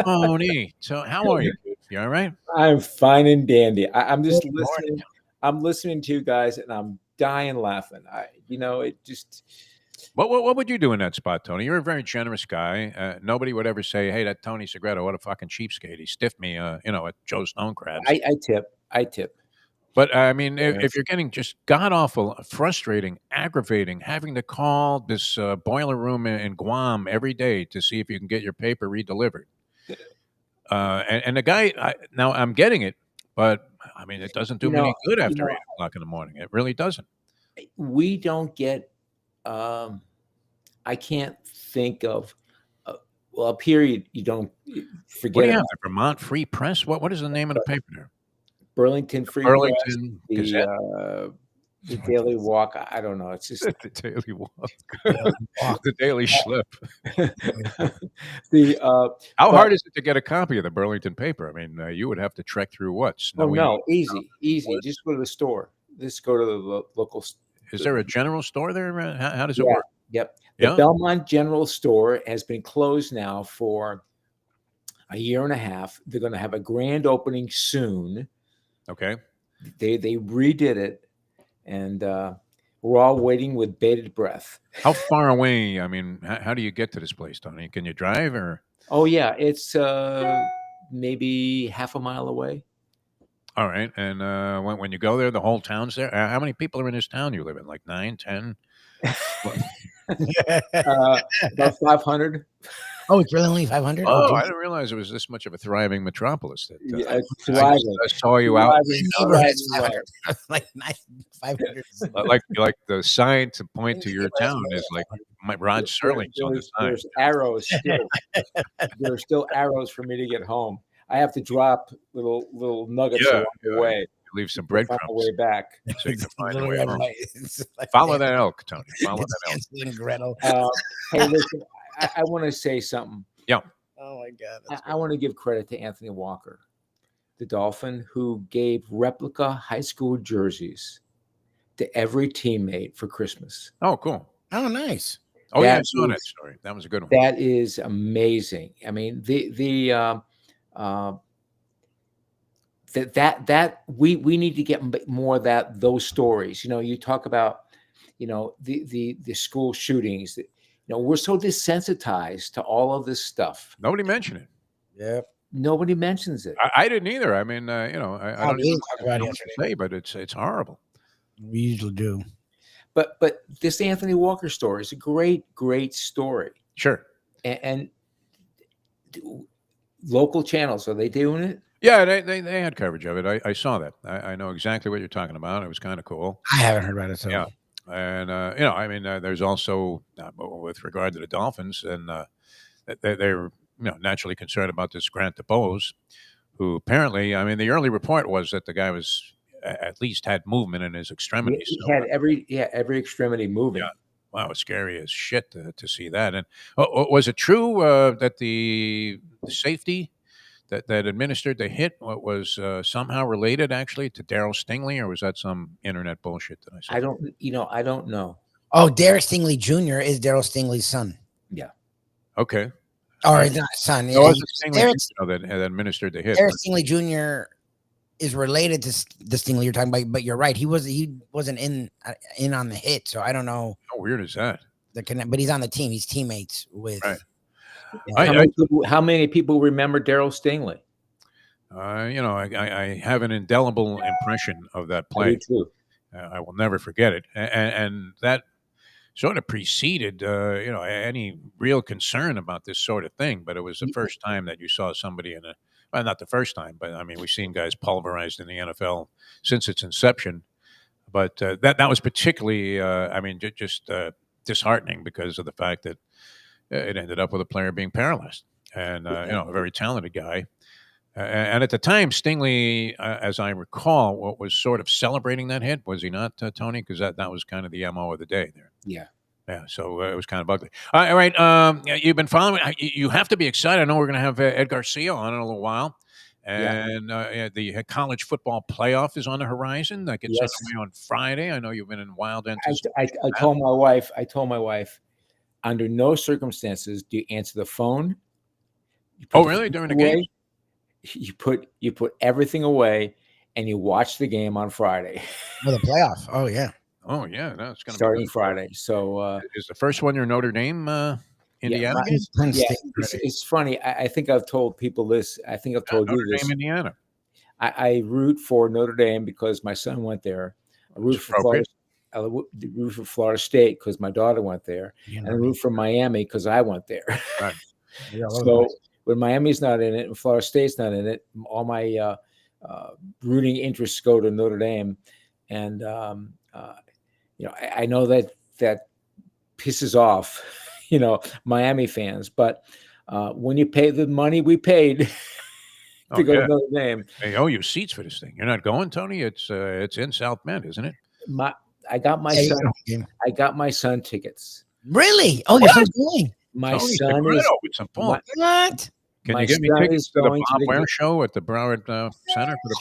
Tony. So how are you? You all right? I'm fine and dandy. I'm just listening. I'm listening to you guys, and I'm dying laughing. It just. What would you do in that spot, Tony? You're a very generous guy. Nobody would ever say, "Hey, that Tony Segreto, what a fucking cheapskate. He stiffed me, at Joe Stone Crabs." I tip. But I mean, if you're getting just god awful, frustrating, aggravating, having to call this boiler room in Guam every day to see if you can get your paper redelivered, and the guy, now I'm getting it, but I mean, it doesn't do me any good after 8 o'clock in the morning. It really doesn't. We don't get. I can't think of. Up here, you don't forget. What do you have? The Vermont Free Press? What is the name of the paper there? Burlington Free Burlington Press, the Daily Walk. I don't know. It's just the Daily Walk. The Daily Schlip. How hard is it to get a copy of the Burlington paper? I mean, you would have to trek through what? Easy. Just go to the store. Just go to the local. Is there a general store there? How does it work? Yep. The Belmont General Store has been closed now for a year and a half. They're going to have a grand opening soon. Okay. They redid it, and we're all waiting with bated breath. How far away? I mean, how do you get to this place, Tony? Can you drive or? Oh yeah, it's maybe half a mile away. All right. And when you go there, the whole town's there? How many people are in this town you live in? Like 9, 10? About 500. Oh, it's really only 500? Oh, I didn't realize it was this much of a thriving metropolis. I saw you out. Like 500. Like the sign to point to your town is like Rod Serling's on the sign. There's arrows still. There are still arrows for me to get home. I have to drop little nuggets along the way. Leave some breadcrumbs on the way back. So you can find the way home. Follow that elk, Tony. Follow that elk. Hey, listen, I want to say something. Yeah. Oh my God. I want to give credit to Anthony Walker, the Dolphin, who gave replica high school jerseys to every teammate for Christmas. Oh, cool. Oh, nice. Oh, yeah, I saw that story. That was a good one. That is amazing. I mean, that we need to get more of those stories. You talk about, the school shootings. We're so desensitized to all of this stuff. Nobody mentioned it. Yep. Nobody mentions it. I didn't either. I mean, I don't even talk about it yesterday, but it's horrible. We usually do. But this Anthony Walker story is a great story. Sure. And local channels, are they doing it? Yeah, they had coverage of it. I saw that. I know exactly what you're talking about. It was kind of cool. I haven't heard about it. So yeah, and I mean, there's also with regard to the Dolphins, and they're naturally concerned about this Grant DeBose, who apparently, I mean, the early report was that the guy was at least had movement in his extremities. He had every extremity moving. Yeah. Wow, it's scary as shit to see that. And was it true that the safety that administered the hit was somehow related actually to Darryl Stingley, or was that some internet bullshit that I said? I don't know. Oh, Derek Stingley Jr. is Darryl Stingley's son. Yeah. Okay. Or not son. No, it was Stingley that administered the hit. Derek Stingley Jr. is related to the Stingley you're talking about, but you're right. He wasn't in on the hit, so I don't know. How weird is that? But he's on the team. He's teammates with. Right. How many people remember Darryl Stingley? I have an indelible impression of that play. Me too. I will never forget it, and that sort of preceded, any real concern about this sort of thing. But it was the first time that you saw somebody in well, not the first time, but I mean, we've seen guys pulverized in the NFL since its inception. But that was particularly, I mean, just disheartening because of the fact that it ended up with a player being paralyzed, and a very talented guy. And at the time, Stingley, as I recall, what was sort of celebrating that hit, was he not, Tony? Because that was kind of the MO of the day there. Yeah. Yeah, so it was kind of ugly. All right, you've been following. You have to be excited. I know we're going to have Ed Garcia on in a little while, and the college football playoff is on the horizon. That gets underway on Friday. I know you've been in wild anticipation. I told my wife, under no circumstances do you answer the phone. Oh, really? During the game? You put everything away, and you watch the game on Friday. Oh, the playoff. Oh, yeah. Oh, yeah. No, it's going to starting Friday. So is the first one your Notre Dame, Indiana? It's funny. I think I've told people this. I think I've told you this. Notre Dame, Indiana. I root for Notre Dame because my son went there. I root for Florida State because my daughter went there. And I root for Miami because I went there. Right. So when Miami's not in it and Florida State's not in it, all my rooting interests go to Notre Dame. And I know that pisses off, Miami fans. But when you pay the money we paid to go to Notre Dame, they owe you seats for this thing. You're not going, Tony? It's in South Bend, isn't it? I got my son tickets. Really? Oh, your son's going. My Tony son Segreto is with some phone. What? Can you get me tickets to the Bob Ware show at the Broward Center for the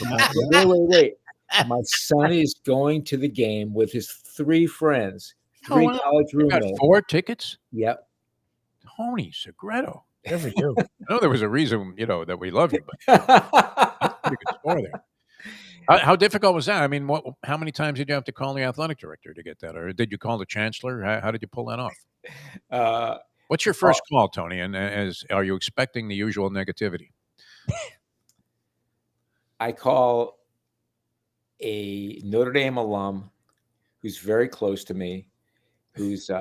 Wait. My son is going to the game with his 3 friends, 3 college roommates. You got 4 tickets? Yep. Tony Segreto. Good for you. I know there was a reason, that we love you, but that's a pretty good score there. How difficult was that? I mean, how many times did you have to call the athletic director to get that? Or did you call the chancellor? How did you pull that off? What's your first call, Tony? And are you expecting the usual negativity? I call a Notre Dame alum who's very close to me, who's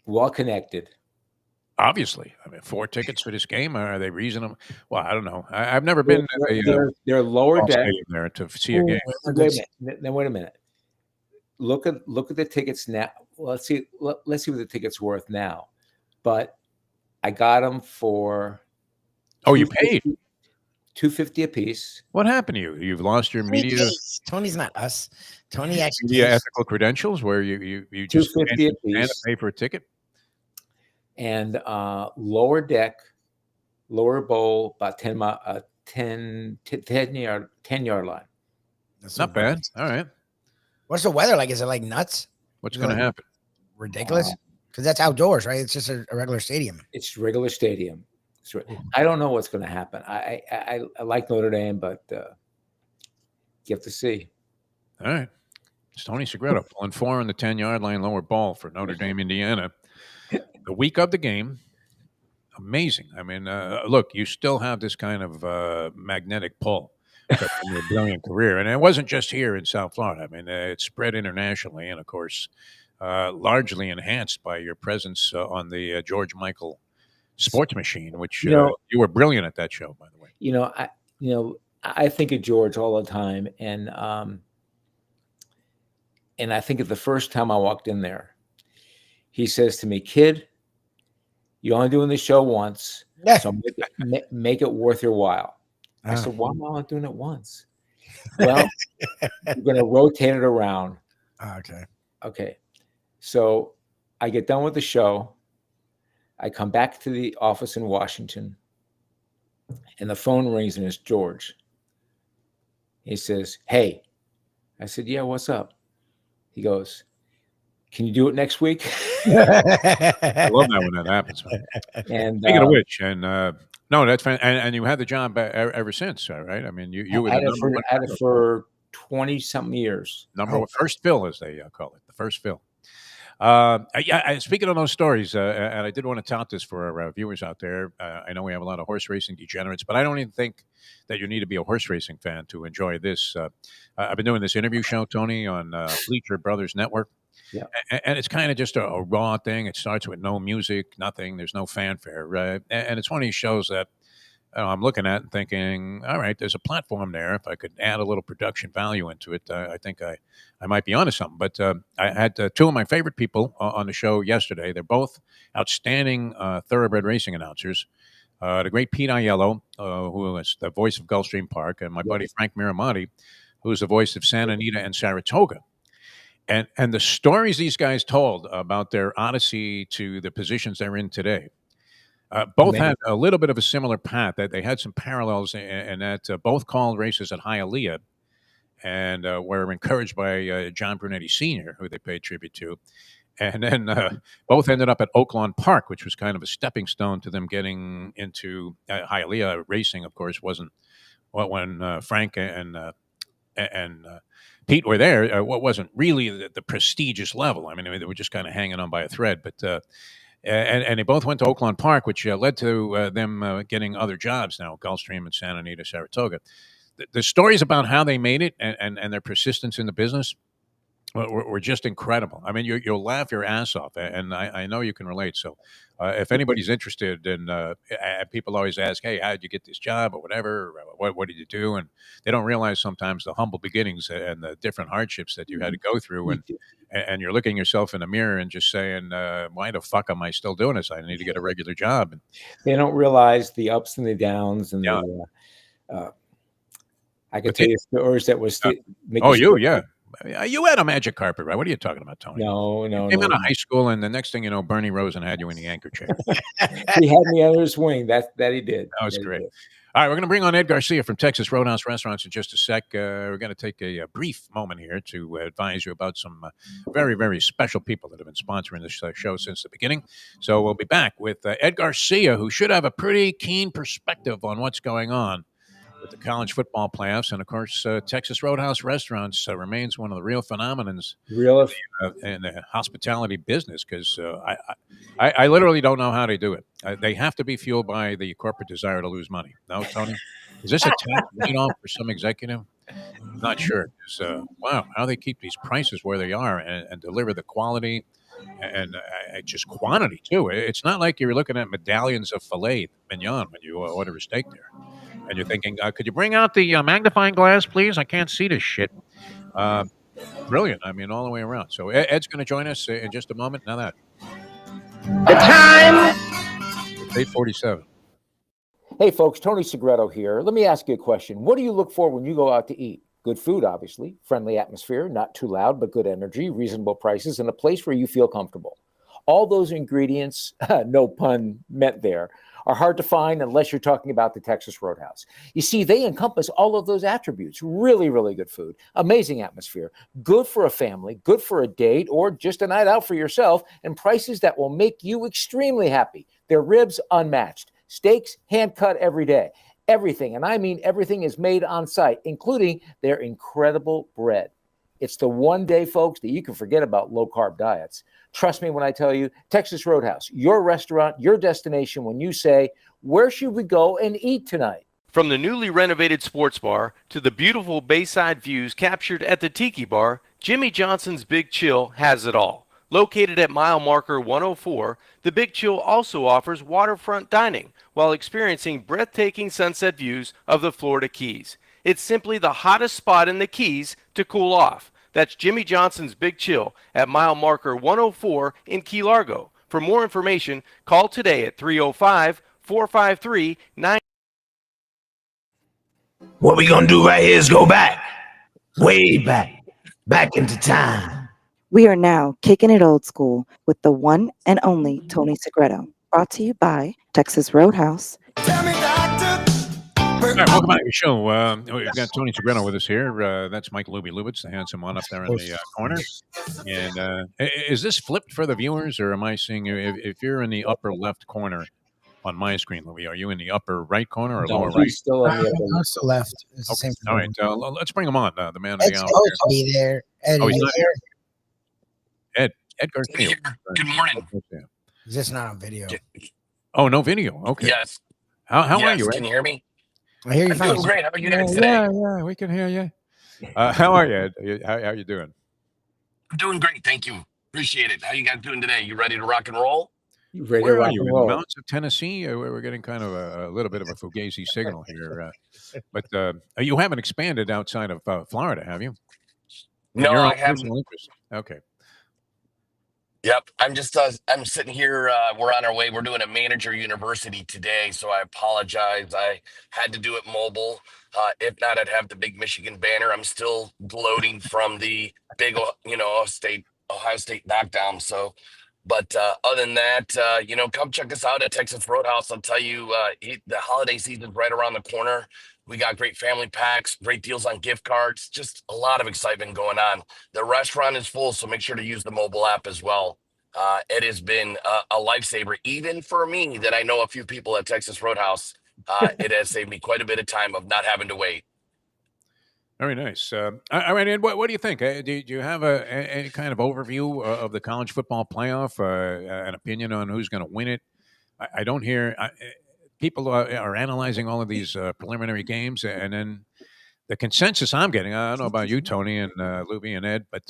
well-connected. Obviously. I mean, 4 tickets for this game. Are they reasonable? Well, I don't know. I've never been to they're lower deck there to see a game. Wait a minute. Look at the tickets now. Let's see what the ticket's worth now. But I got them for you paid $250 a piece. What happened to you? You've lost your media. Tony's not us. Tony actually media ethical credentials, where you just $250 a piece. Pay for a ticket. And lower deck, lower bowl, about 10-yard line. That's not bad. All right. What's the weather like? Is it like nuts? What's going to happen? Ridiculous. Because that's outdoors, right? It's just a regular stadium. It's a regular stadium. I don't know what's going to happen. I like Notre Dame, but you have to see. All right. It's Tony Segreto pulling 4 on the 10-yard line, lower ball for Notre Dame, Indiana. The week of the game, amazing. I mean, look, you still have this kind of magnetic pull from your brilliant career. And it wasn't just here in South Florida. I mean, it spread internationally and, of course, largely enhanced by your presence on the George Michael Sports Machine, which you were brilliant at that show, by the way. I think of George all the time. And I think of the first time I walked in there, he says to me, "Kid, you're only doing the show once, so make it worth your while." I said, "Why am I only doing it once?" Well, you're going to rotate it around. Okay. So I get done with the show. I come back to the office in Washington, and the phone rings, and it's George. He says, "Hey." I said, "Yeah, what's up?" He goes, "Can you do it next week?" I love that when that happens. And speaking of which, and no, that's fine. And you had the job ever since, right? I mean, you were had it for 20-something years. First fill, as they call it, the first fill. Speaking of those stories, and I did want to tout this for our viewers out there. I know we have a lot of horse racing degenerates, but I don't even think that you need to be a horse racing fan to enjoy this. I've been doing this interview show, Tony, on Fleischer Brothers Network. Yeah. And it's kind of just a raw thing. It starts with no music, nothing. There's no fanfare. And it's one of these shows that I'm looking at and thinking, all right, there's a platform there. If I could add a little production value into it, I think I might be onto something. But I had two of my favorite people on the show yesterday. They're both outstanding thoroughbred racing announcers. The great Pete Aiello, who is the voice of Gulfstream Park, and my buddy Frank Miramonti, who's the voice of Santa Anita and Saratoga. And the stories these guys told about their odyssey to the positions they're in today. Both had a little bit of a similar path. That they had some parallels, and that both called races at Hialeah, and were encouraged by John Brunetti Sr., who they paid tribute to. And then both ended up at Oaklawn Park, which was kind of a stepping stone to them getting into Hialeah racing. Of course, wasn't when Frank and Pete were there. What wasn't really the prestigious level. I mean, they were just kind of hanging on by a thread, but. And they both went to Oaklawn Park, which led to them getting other jobs now, Gulfstream and Santa Anita, Saratoga. The stories about how they made it and their persistence in the business were just incredible. I mean, you'll laugh your ass off, and I know you can relate. So if anybody's interested, and people always ask, hey, how did you get this job or whatever? What did you do? And they don't realize sometimes the humble beginnings and the different hardships that you had to go through. And you're looking yourself in the mirror and just saying, why the fuck am I still doing this? I need to get a regular job. And they don't realize the ups and the downs. And I could tell you stories that was you had a magic carpet, right? What are you talking about, Tony? No. You came out of high school, and the next thing you know, Bernie Rosen had you in the anchor chair. He had me under his wing. That he did. That was great. All right, we're going to bring on Ed Garcia from Texas Roadhouse Restaurants in just a sec. We're going to take a brief moment here to advise you about some very, very special people that have been sponsoring this show since the beginning. So we'll be back with Ed Garcia, who should have a pretty keen perspective on what's going on with the college football playoffs. And, of course, Texas Roadhouse Restaurants remains one of the real phenomenons in the hospitality business, because I literally don't know how they do it. They have to be fueled by the corporate desire to lose money. No, Tony? Is this a tax write-off for some executive? I'm not sure. Wow, how they keep these prices where they are and deliver the quality and just quantity, too. It's not like you're looking at medallions of filet mignon when you order a steak there. And you're thinking, could you bring out the magnifying glass, please? I can't see this shit. Brilliant. I mean, all the way around. So Ed's going to join us in just a moment. Now that. The time. It's 8:47. Hey, folks. Tony Segreto here. Let me ask you a question. What do you look for when you go out to eat? Good food, obviously. Friendly atmosphere. Not too loud, but good energy. Reasonable prices. And a place where you feel comfortable. All those ingredients, no pun meant there, are hard to find unless you're talking about the Texas Roadhouse. You see, they encompass all of those attributes. Really, really good food, amazing atmosphere, good for a family, good for a date, or just a night out for yourself, and prices that will make you extremely happy. Their ribs, unmatched. Steaks, hand-cut every day. Everything, and I mean everything, is made on site, including their incredible bread. It's the one day, folks, that you can forget about low-carb diets. Trust me when I tell you, Texas Roadhouse, your restaurant, your destination when you say, where should we go and eat tonight? From the newly renovated sports bar to the beautiful bayside views captured at the Tiki Bar, Jimmy Johnson's Big Chill has it all. Located at mile marker 104, the Big Chill also offers waterfront dining while experiencing breathtaking sunset views of the Florida Keys. It's simply the hottest spot in the Keys to cool off. That's Jimmy Johnson's Big Chill at mile marker 104 in Key Largo. For more information, call today at 305-453-9. What we gonna do right here is go back, way back into time. We are now kicking it old school with the one and only Tony Segreto. Brought to you by Texas Roadhouse. Tell me, doctor. All right, welcome back to the show. We've got Tony Segreto with us here. That's Mike Lubie Lubitz, the handsome one up there in the corner. And is this flipped for the viewers, or am I seeing you? If you're in the upper left corner on my screen, Lubie, are you in the upper right corner or lower right? Still on the upper It's the left. It's the same. All right, let's bring him on. The man of Ed's the hour. supposed to be there. Ed, Oh, he's you not there? Ed Garcia. Good morning. Is this not on video? Oh, no video. Okay. Yes. How are Yes. you, Ed? Can you hear me? I hear you I'm fine. doing great. How are you guys today? Yeah, we can hear you. How are you, Ed? How are you doing? I'm doing great. Thank you. Appreciate it. How you guys doing today? You ready to rock and roll? Ready to Where are rock you? and In the roll. mountains of Tennessee? We're getting kind of a little bit of a fugazi signal here. But you haven't expanded outside of Florida, have you? In No, your own I haven't. personal interest? Okay. Yep. I'm just I'm sitting here. We're on our way. We're doing a manager university today, so I apologize. I had to do it mobile. If not, I'd have the big Michigan banner. I'm still gloating from the big, Ohio State knockdown. So, but other than that, come check us out at Texas Roadhouse. I'll tell you, the holiday season's right around the corner. We got great family packs, great deals on gift cards, just a lot of excitement going on. The restaurant is full, so make sure to use the mobile app as well. It has been a lifesaver, even for me that I know a few people at Texas Roadhouse. It has saved me quite a bit of time of not having to wait. Very nice. All right, Ed, what do you think? Do you have any kind of overview of the college football playoff, an opinion on who's going to win it? I don't hear people are analyzing all of these preliminary games, and then the consensus I'm getting, I don't know about you, Tony and Lubie and Ed, but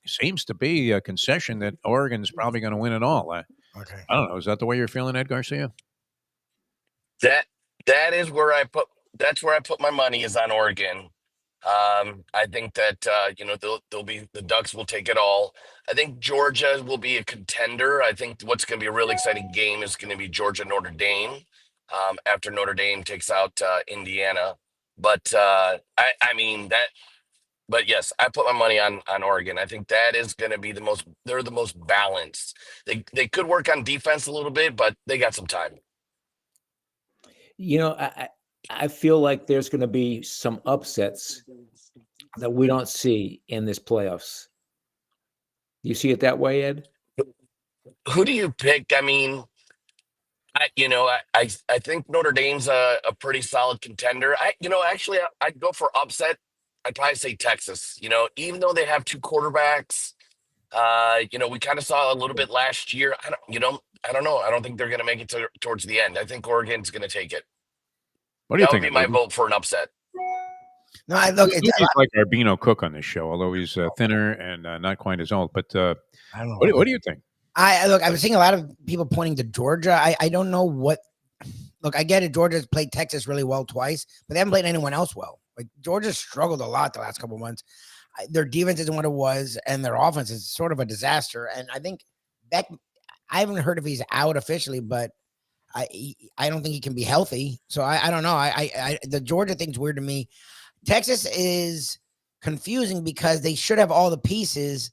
seems to be a concession that Oregon's probably going to win it all. Okay. I don't know. Is that the way you're feeling, Ed Garcia? That is where that's where I put my money is on Oregon. I think that they'll be the Ducks will take it all. I think Georgia will be a contender. I think what's going to be a really exciting game is going to be Georgia Notre Dame. After Notre Dame takes out Indiana, but I mean that. But yes, I put my money on Oregon. I think that is going to be they're the most balanced. They could work on defense a little bit, but they got some time. I feel like there's going to be some upsets that we don't see in this playoffs. You see it that way, Ed? Who do you pick? I mean, I think Notre Dame's a pretty solid contender. I'd go for upset. I'd probably say Texas. Even though they have two quarterbacks, we kind of saw a little bit last year. I don't know. I don't think they're going to make it towards the end. I think Oregon's going to take it. What do you That think? would be my vote for an upset. No, I look. He's like Arbino Cook on this show, although he's thinner and not quite as old. But I don't know. what do you think? I was seeing a lot of people pointing to Georgia. I don't know what. Look, I get it. Georgia's played Texas really well twice, but they haven't played anyone else well. Like Georgia struggled a lot the last couple of months. Their defense isn't what it was, and their offense is sort of a disaster. And I think Beck, I haven't heard if he's out officially, but I don't think he can be healthy. So I don't know. The Georgia thing's weird to me. Texas is confusing because they should have all the pieces,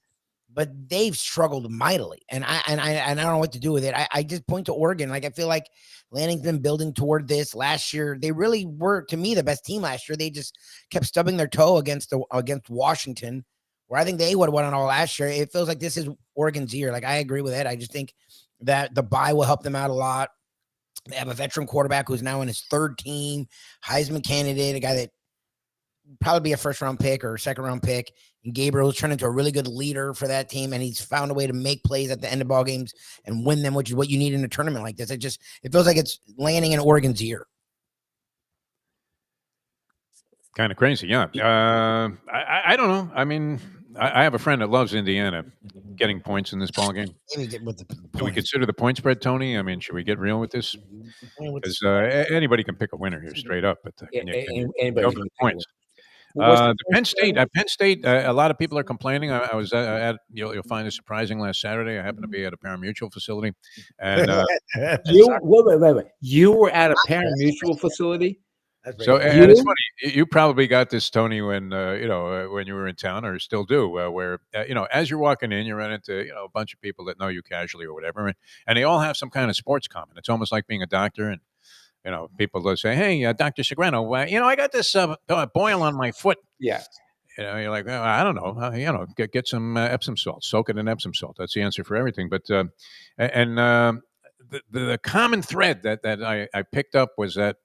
but they've struggled mightily, and I don't know what to do with it. I just point to Oregon. Like I feel like Lanning's been building toward this. Last year, they really were, to me, the best team last year. They just kept stubbing their toe against Washington, where I think they would have won it all last year. It feels like this is Oregon's year. Like I agree with it. I just think that the bye will help them out a lot. They have a veteran quarterback who's now in his third team, Heisman candidate, a guy that probably be a first-round pick or a second-round pick. And Gabriel's turned into a really good leader for that team, and he's found a way to make plays at the end of ball games and win them, which is what you need in a tournament like this. It feels like it's landing in Oregon's year. Kind of crazy, yeah. I don't know. I mean, I have a friend that loves Indiana getting points in this ball game. Maybe get with the Do we consider the point spread, Tony? I mean, should we get real with this? Because anybody can pick a winner here, straight up. But anybody can points. The Penn State. A lot of people are complaining. I was at. You'll find this surprising. Last Saturday, I happened to be at a pari-mutuel facility, and wait. You were at a pari-mutuel facility. So and it's funny. You probably got this, Tony, when when you were in town, or still do, where as you're walking in, you run into a bunch of people that know you casually or whatever, and they all have some kind of sports comment. It's almost like being a doctor, and people will say, "Hey, Dr. Segreto, I got this boil on my foot." Yeah. You're like, well, I don't know. Get some Epsom salt, soak it in Epsom salt. That's the answer for everything. But the common thread that I picked up was that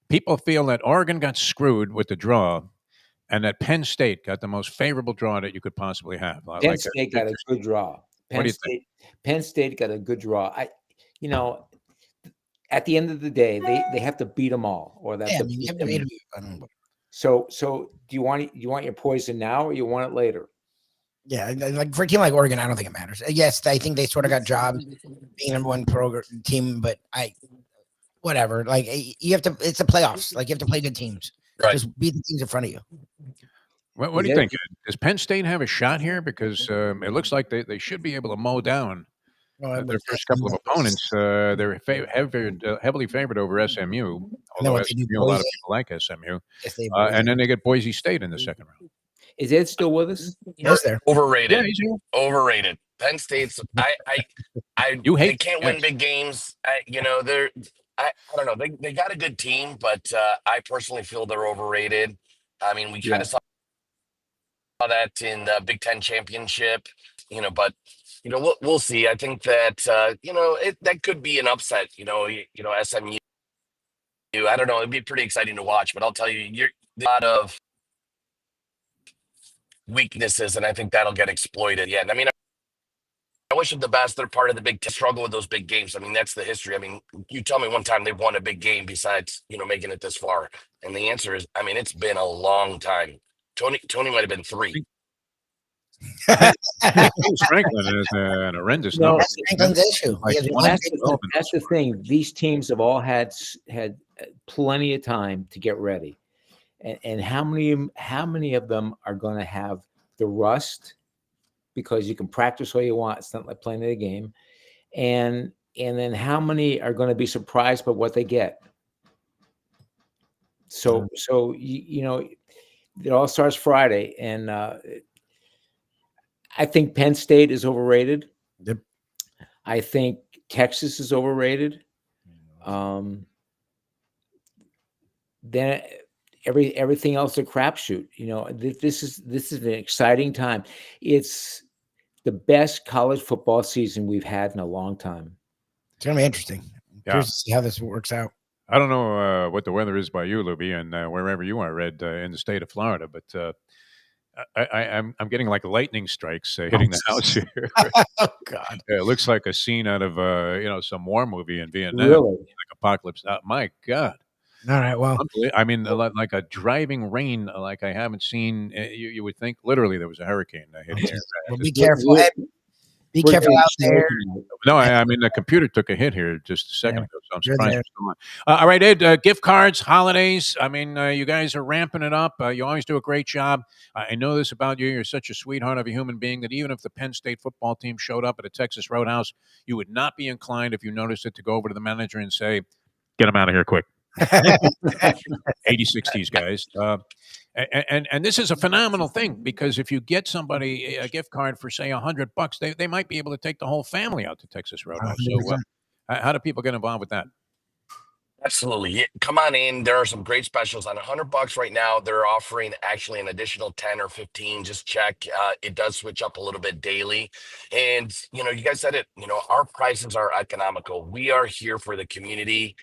people feel that Oregon got screwed with the draw, and that Penn State got the most favorable draw that you could possibly have. Penn State got a good draw. Penn State got a good draw. At the end of the day, they have to beat them all, or that. So do you want your poison now, or you want it later? Yeah, like for a team like Oregon, I don't think it matters. Yes, I think they sort of got jobs being number one team, but whatever. Like you have to. It's the playoffs. Like you have to play good teams. Right. Just beat the teams in front of you. What do you think? Does Penn State have a shot here? Because it looks like they should be able to mow down their first couple of opponents. They're heavily favored over SMU, although SMU, a lot of people like SMU. And then they get Boise State in the second round. Is Ed still with us? Yes, there. Overrated. Yeah, he's here. Overrated. Penn State's. You They hate can't win big games. They're. I don't know. They got a good team, but I personally feel they're overrated. I mean, we kind of saw that in the Big Ten championship. But we'll see. I think that that could be an upset. SMU. I don't know. It'd be pretty exciting to watch. But I'll tell you, there's a lot of weaknesses, and I think that'll get exploited. Yeah, I mean, I wish them the best. They're part of the Big Ten. Struggle with those big games. I mean, that's the history. I mean, you tell me one time they've won a big game besides making it this far, and the answer is, I mean, it's been a long time. Tony might have been 3. Franklin is an horrendous number. That's Franklin's issue. That's the thing. These teams have all had plenty of time to get ready, and how many of them are going to have the rust? Because you can practice all you want. It's not like playing a game. And then how many are going to be surprised by what they get? So it all starts Friday. And I think Penn State is overrated. Yep. I think Texas is overrated. Then everything else is a crapshoot. This is an exciting time. It's the best college football season we've had in a long time. It's gonna be interesting. Curious to see how this works out. I don't know what the weather is by you, Lubie, and wherever you are, Red, in the state of Florida, but I'm getting like lightning strikes hitting the house here. Oh God! It looks like a scene out of some war movie in Vietnam, Really? like apocalypse. My God! All right. Well, I mean, like a driving rain, like I haven't seen. You would think literally there was a hurricane hitting here. well, be careful. Be careful out there. No, I mean the computer took a hit here just a second ago, so I'm surprised you're still on. All right, Ed, gift cards, holidays. I mean, you guys are ramping it up. You always do a great job. I know this about you. You're such a sweetheart of a human being that even if the Penn State football team showed up at a Texas Roadhouse, you would not be inclined, if you noticed it, to go over to the manager and say, "Get him out of here quick." 80-60s guys. And this is a phenomenal thing because if you get somebody a gift card for say $100, they might be able to take the whole family out to Texas Roadhouse. So how do people get involved with that? Absolutely. Come on in. There are some great specials on $100 right now. They're offering actually an additional 10 or 15. Just check. It does switch up a little bit daily. And, you guys said it, our prices are economical. We are here for the community.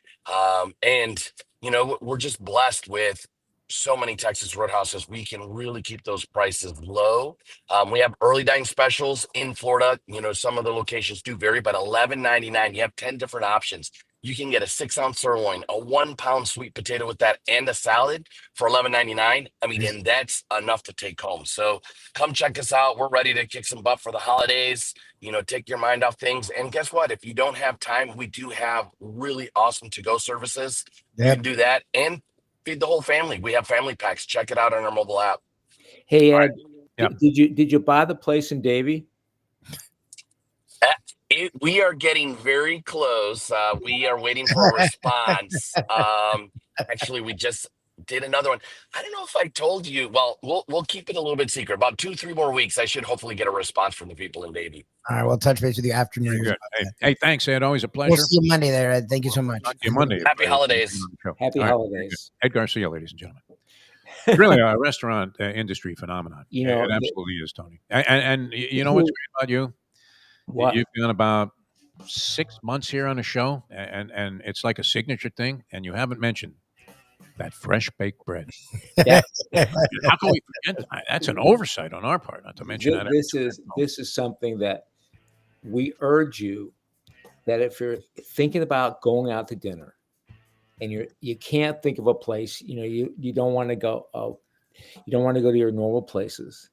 And, we're just blessed with so many Texas Roadhouses. We can really keep those prices low. We have early dining specials in Florida. Some of the locations do vary, but $11.99. You have 10 different options. You can get a 6-ounce sirloin, a 1-pound sweet potato with that, and a salad for $11.99. I mean, and that's enough to take home. So come check us out. We're ready to kick some butt for the holidays. Take your mind off things. And guess what? If you don't have time, we do have really awesome to-go services. You can do that and feed the whole family. We have family packs. Check it out on our mobile app. Hey, Ed, did you buy the place in Davie? We are getting very close. We are waiting for a response. Actually, we just did another one. I don't know if I told you. Well, we'll keep it a little bit secret. About 2-3 more weeks, I should hopefully get a response from the people in Davie. All right, we'll touch base with you after New Year's. Hey, thanks, Ed. Always a pleasure. We'll see you Monday there, Ed. Thank you so much. Talk to you Monday. Happy holidays. Happy holidays. Ed Garcia, ladies and gentlemen. Really a restaurant industry phenomenon. It absolutely is, Tony. And you know what's great about you? What? You've been about 6 months here on the show, and it's like a signature thing, and you haven't mentioned that fresh baked bread. Yeah. How can we forget that? That's an oversight on our part, not to mention that. This is something that we urge you that if you're thinking about going out to dinner and you can't think of a place, you don't want to go. You don't want to go to your normal places.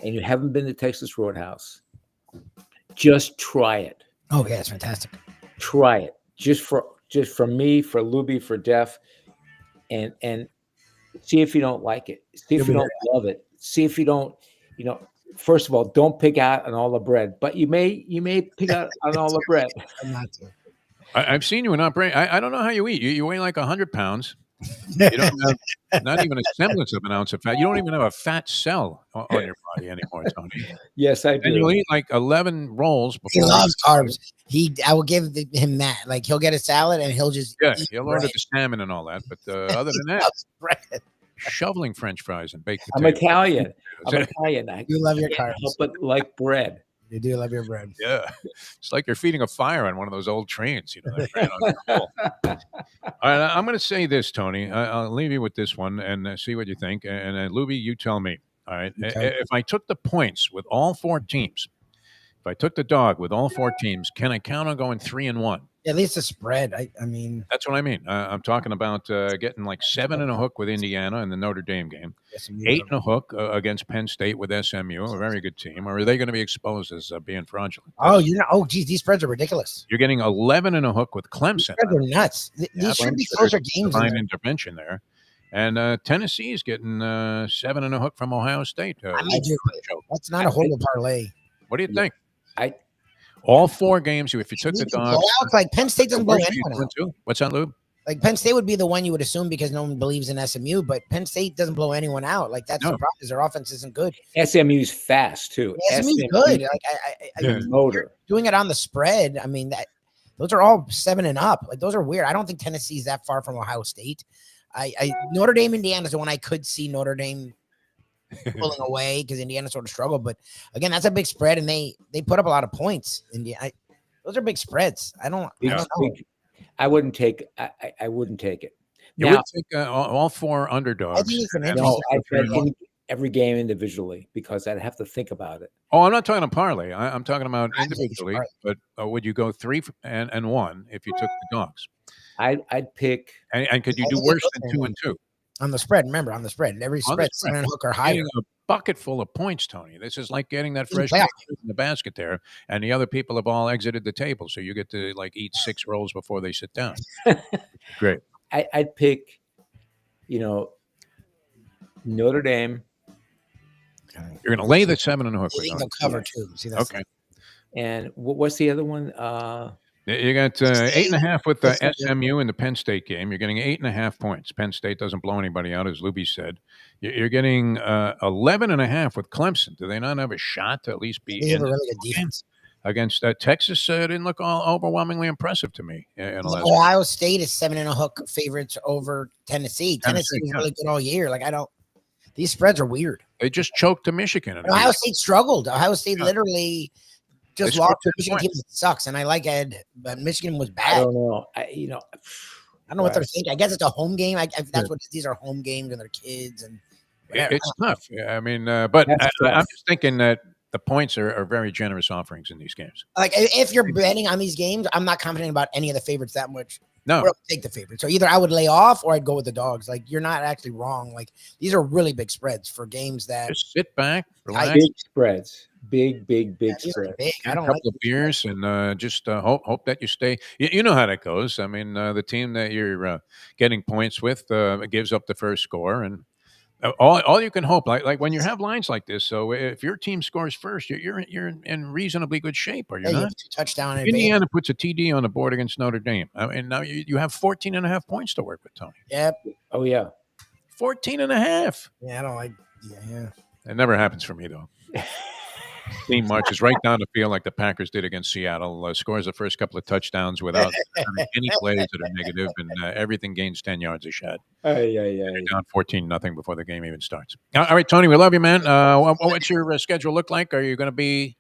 and you haven't been to Texas Roadhouse, just try it. Oh yeah, it's fantastic. Try it just for me, for Lubie, for Def, and see if you don't like it. See if you don't love it. See if you don't, first of all, don't pick out on all the bread, but you may pick out on all the bread. I'm not to. I've seen you in operation. I don't know how you eat. You weigh like 100 pounds. You don't have not even a semblance of an ounce of fat. You don't even have a fat cell on your body anymore, Tony. Yes, I do. And you'll eat like 11 rolls before. He loves carbs. I will give him that. Like he'll get a salad and he'll just he'll order the salmon and all that. But other than that, shoveling French fries and baked potatoes. I'm Italian. You love your carbs, but like bread. You do love your bread. Yeah, it's like you're feeding a fire on one of those old trains. That ran on the pole. All right, I'm going to say this, Tony. I'll leave you with this one and see what you think. And Lubie, you tell me. All right, okay. If I took the points with all 4 teams, if I took the dog with all 4 teams, can I count on going 3-1? At least a spread. I mean, that's what I mean. I'm talking about getting like 7 and a hook with Indiana in the Notre Dame game, 8 and a hook against Penn State with SMU, a very good team. Or are they going to be exposed as being fraudulent? Geez, these spreads are ridiculous. You're getting 11 and a hook with Clemson. These spreads are nuts. These should be closer games. Divine intervention there. And Tennessee is getting 7 and a hook from Ohio State. That's not a horrible parlay. What do you think? All 4 games, if you took the dogs. Like Penn State doesn't blow anyone out. What's that, Lube? Like Penn State would be the one you would assume because no one believes in SMU, but Penn State doesn't blow anyone out. Like that's the problem. Their offense isn't good. SMU's fast too. SMU's good. Like motor. Doing it on the spread. I mean those are all 7 and up. Like those are weird. I don't think Tennessee's that far from Ohio State. Notre Dame, Indiana is the one I could see Notre Dame pulling away because Indiana sort of struggled. But again, that's a big spread, and they put up a lot of points. Those are big spreads. I don't know. I wouldn't take. I wouldn't take it. You would take all 4 underdogs. I think it's an interesting. Every game individually because I'd have to think about it. Oh, I'm not talking about parlay. I'm talking about individually. But would you go 3 and 1 if you took the dogs? I'd pick. And could you do worse than 2 and 2? On the spread, remember, on the spread. Every spread, 7 and hook or higher. A bucket full of points, Tony. This is like getting that fresh in the basket there, and the other people have all exited the table, so you get to like eat 6 rolls before they sit down. Great. I'd pick, Notre Dame. You're going to lay the 7 and a hook. I think they'll cover too. See, that's okay. And what's the other one? You got 8.5 with the SMU in the Penn State game. You're getting 8.5 points. Penn State doesn't blow anybody out, as Lubie said. You're getting 11.5 with Clemson. Do they not have a shot to at least be in a really good defense against Texas? Didn't look all overwhelmingly impressive to me. Ohio State is 7 and a hook favorites over Tennessee. Tennessee was really good all year. These spreads are weird. They just choked to Michigan. Ohio State struggled. Ohio State literally just lost to Michigan team that sucks, and I like Ed, but Michigan was bad. I don't know. I don't know what they're thinking. I guess it's a home game. That's what these are, home games, and their kids, and it's tough. I mean, but I'm just thinking that the points are very generous offerings in these games. Like if you're betting on these games, I'm not confident about any of the favorites that much. No, I'll take the favorite. So either I would lay off or I'd go with the dogs. Like you're not actually wrong. Like these are really big spreads for games that just sit back, relax. Big spreads. Big spreads. Big. I don't a couple of beers and just hope that you stay. You know how that goes. I mean, the team that you're getting points with gives up the first score, and all you can hope, like when you have lines like this. So if your team scores first, you're in reasonably good shape, or you're not. Touchdown. Indiana puts a TD on the board against Notre Dame. I mean, now you have 14.5 points to work with, Tony. Yep. Oh yeah. 14.5. Yeah, I don't like. Yeah. It never happens for me though. Team marches right down the field like the Packers did against Seattle. Scores the first couple of touchdowns without any plays that are negative, and everything gains 10 yards a shot. Down 14-0 before the game even starts. All right, Tony, we love you, man. What's your schedule look like? Are you going to be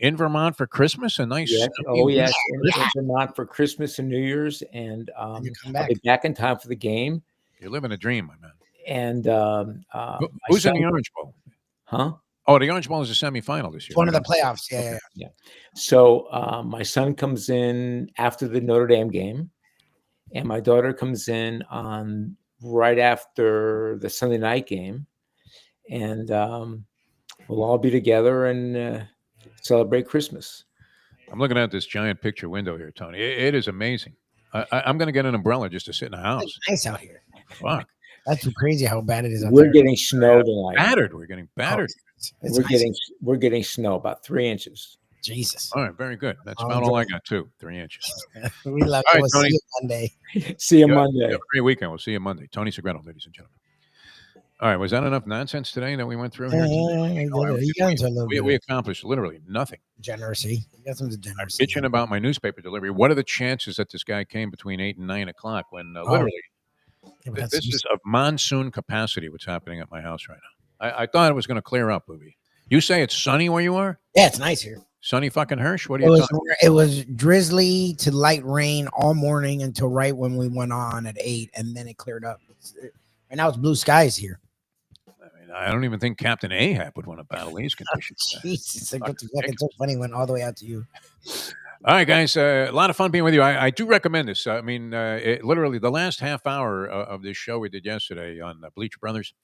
in Vermont for Christmas? A nice. Yes. Oh yes, in Vermont for Christmas and New Year's, and I'll be back in time for the game. You're living a dream, my man. And who's in the Orange Bowl? Huh? Oh, the Orange Bowl is a semifinal this year. It's one of the playoffs. Yeah. So my son comes in after the Notre Dame game, and my daughter comes in on right after the Sunday night game. And we'll all be together and celebrate Christmas. I'm looking at this giant picture window here, Tony. It is amazing. I'm going to get an umbrella just to sit in the house. It's nice out here. Fuck. That's too crazy how bad it is out We're there. getting snow tonight. Battered. We're getting battered. It's We're getting snow about 3 inches. Jesus. All right, very good. That's about all I got too. 3 inches. We love All right, we'll Tony. see you Monday. See you Yeah, Monday. have a great weekend. We'll see you Monday. Tony Segreto, ladies and gentlemen. All right, was that enough nonsense today that we went through here? We accomplished literally nothing. Degeneracy. You got some degeneracy. Bitching about my newspaper delivery. What are the chances that this guy came between 8 and 9 o'clock when literally this is of monsoon capacity what's happening at my house right now? I thought it was going to clear up, Lubie. You say it's sunny where you are? Yeah, it's nice here. Sunny fucking Hirsch? What are you talking about? It was drizzly to light rain all morning until right when we went on at 8, and then it cleared up. And now it's blue skies here. I don't even think Captain Ahab would want to battle these conditions. Jesus, it's so funny. Went all the way out to you. All right, guys, a lot of fun being with you. I do recommend this. I mean, literally the last half hour of this show we did yesterday on Bleach Brothers,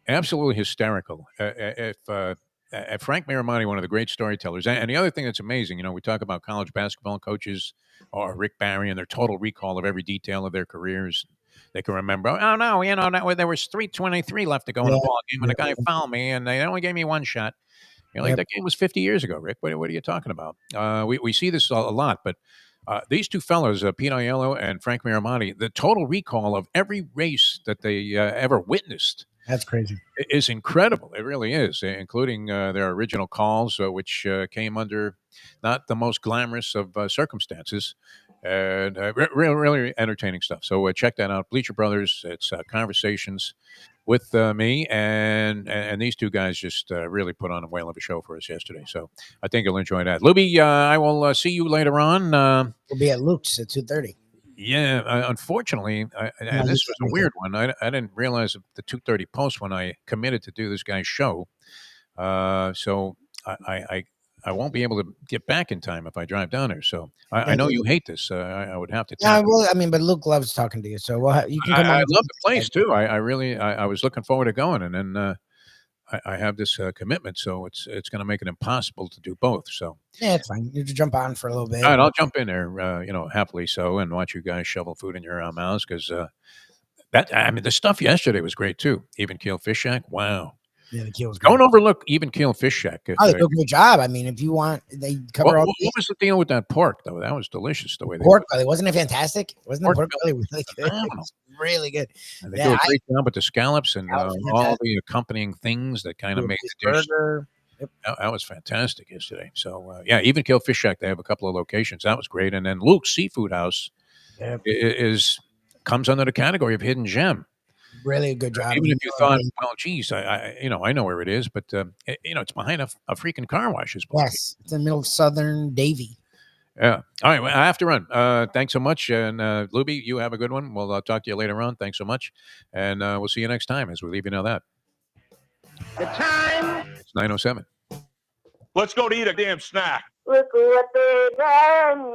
absolutely hysterical. If Frank Miramonte, one of the great storytellers, and the other thing that's amazing, we talk about college basketball coaches or Rick Barry and their total recall of every detail of their careers. They can remember, oh, no, there was 3:23 left to go in the ball game, and the guy fouled me, and they only gave me one shot. That game was 50 years ago, Rick. What are you talking about? We see this a lot, but these two fellows, Pete Aiello and Frank Miramonte, the total recall of every race that they ever witnessed. That's crazy. Is incredible. It really is, including their original calls, which came under not the most glamorous of circumstances. And really entertaining stuff. So check that out. Bleacher Brothers. It's conversations with me and these two guys just really put on a whale of a show for us yesterday. So I think you'll enjoy that. Lubie, I will see you later on. We'll be at Luke's at 2:30. Yeah, unfortunately, and this was a weird one. I didn't realize the 2:30 post when I committed to do this guy's show. So I won't be able to get back in time if I drive down there. So I know you hate this. I would have to. Yeah, well, but Luke loves talking to you, so you can come on. I love the place too. I really was looking forward to going, and then I have this commitment, so it's going to make it impossible to do both. So yeah, it's fine. You just jump on for a little bit. All right, I'll jump in there, happily so, and watch you guys shovel food in your mouths because the stuff yesterday was great too. Even keel fish shack, wow. Yeah, the keel was great. Don't overlook Even Keel Fish Shack. They do a great job. I mean, if you want, they cover all. What was the deal with that pork though? That was delicious. The way pork belly, wasn't it fantastic? Wasn't the pork belly really good? Really good. And they do a great job with the scallops and all the accompanying things that kind of made the dish. Yep. That was fantastic yesterday. So Even Keel Fish Shack. They have a couple of locations. That was great. And then Luke's Seafood House comes under the category of hidden gem. Really a good job. Even if you thought, well, geez, I know where it is, but it's behind a freaking car wash. Yes, it's in the middle of Southern Davie. Yeah. All right. Well, I have to run. Thanks so much, and Lubie, you have a good one. We'll talk to you later on. Thanks so much, and we'll see you next time as we leave you know that. The time. It's 9:07. Let's go to eat a damn snack. Look what they done.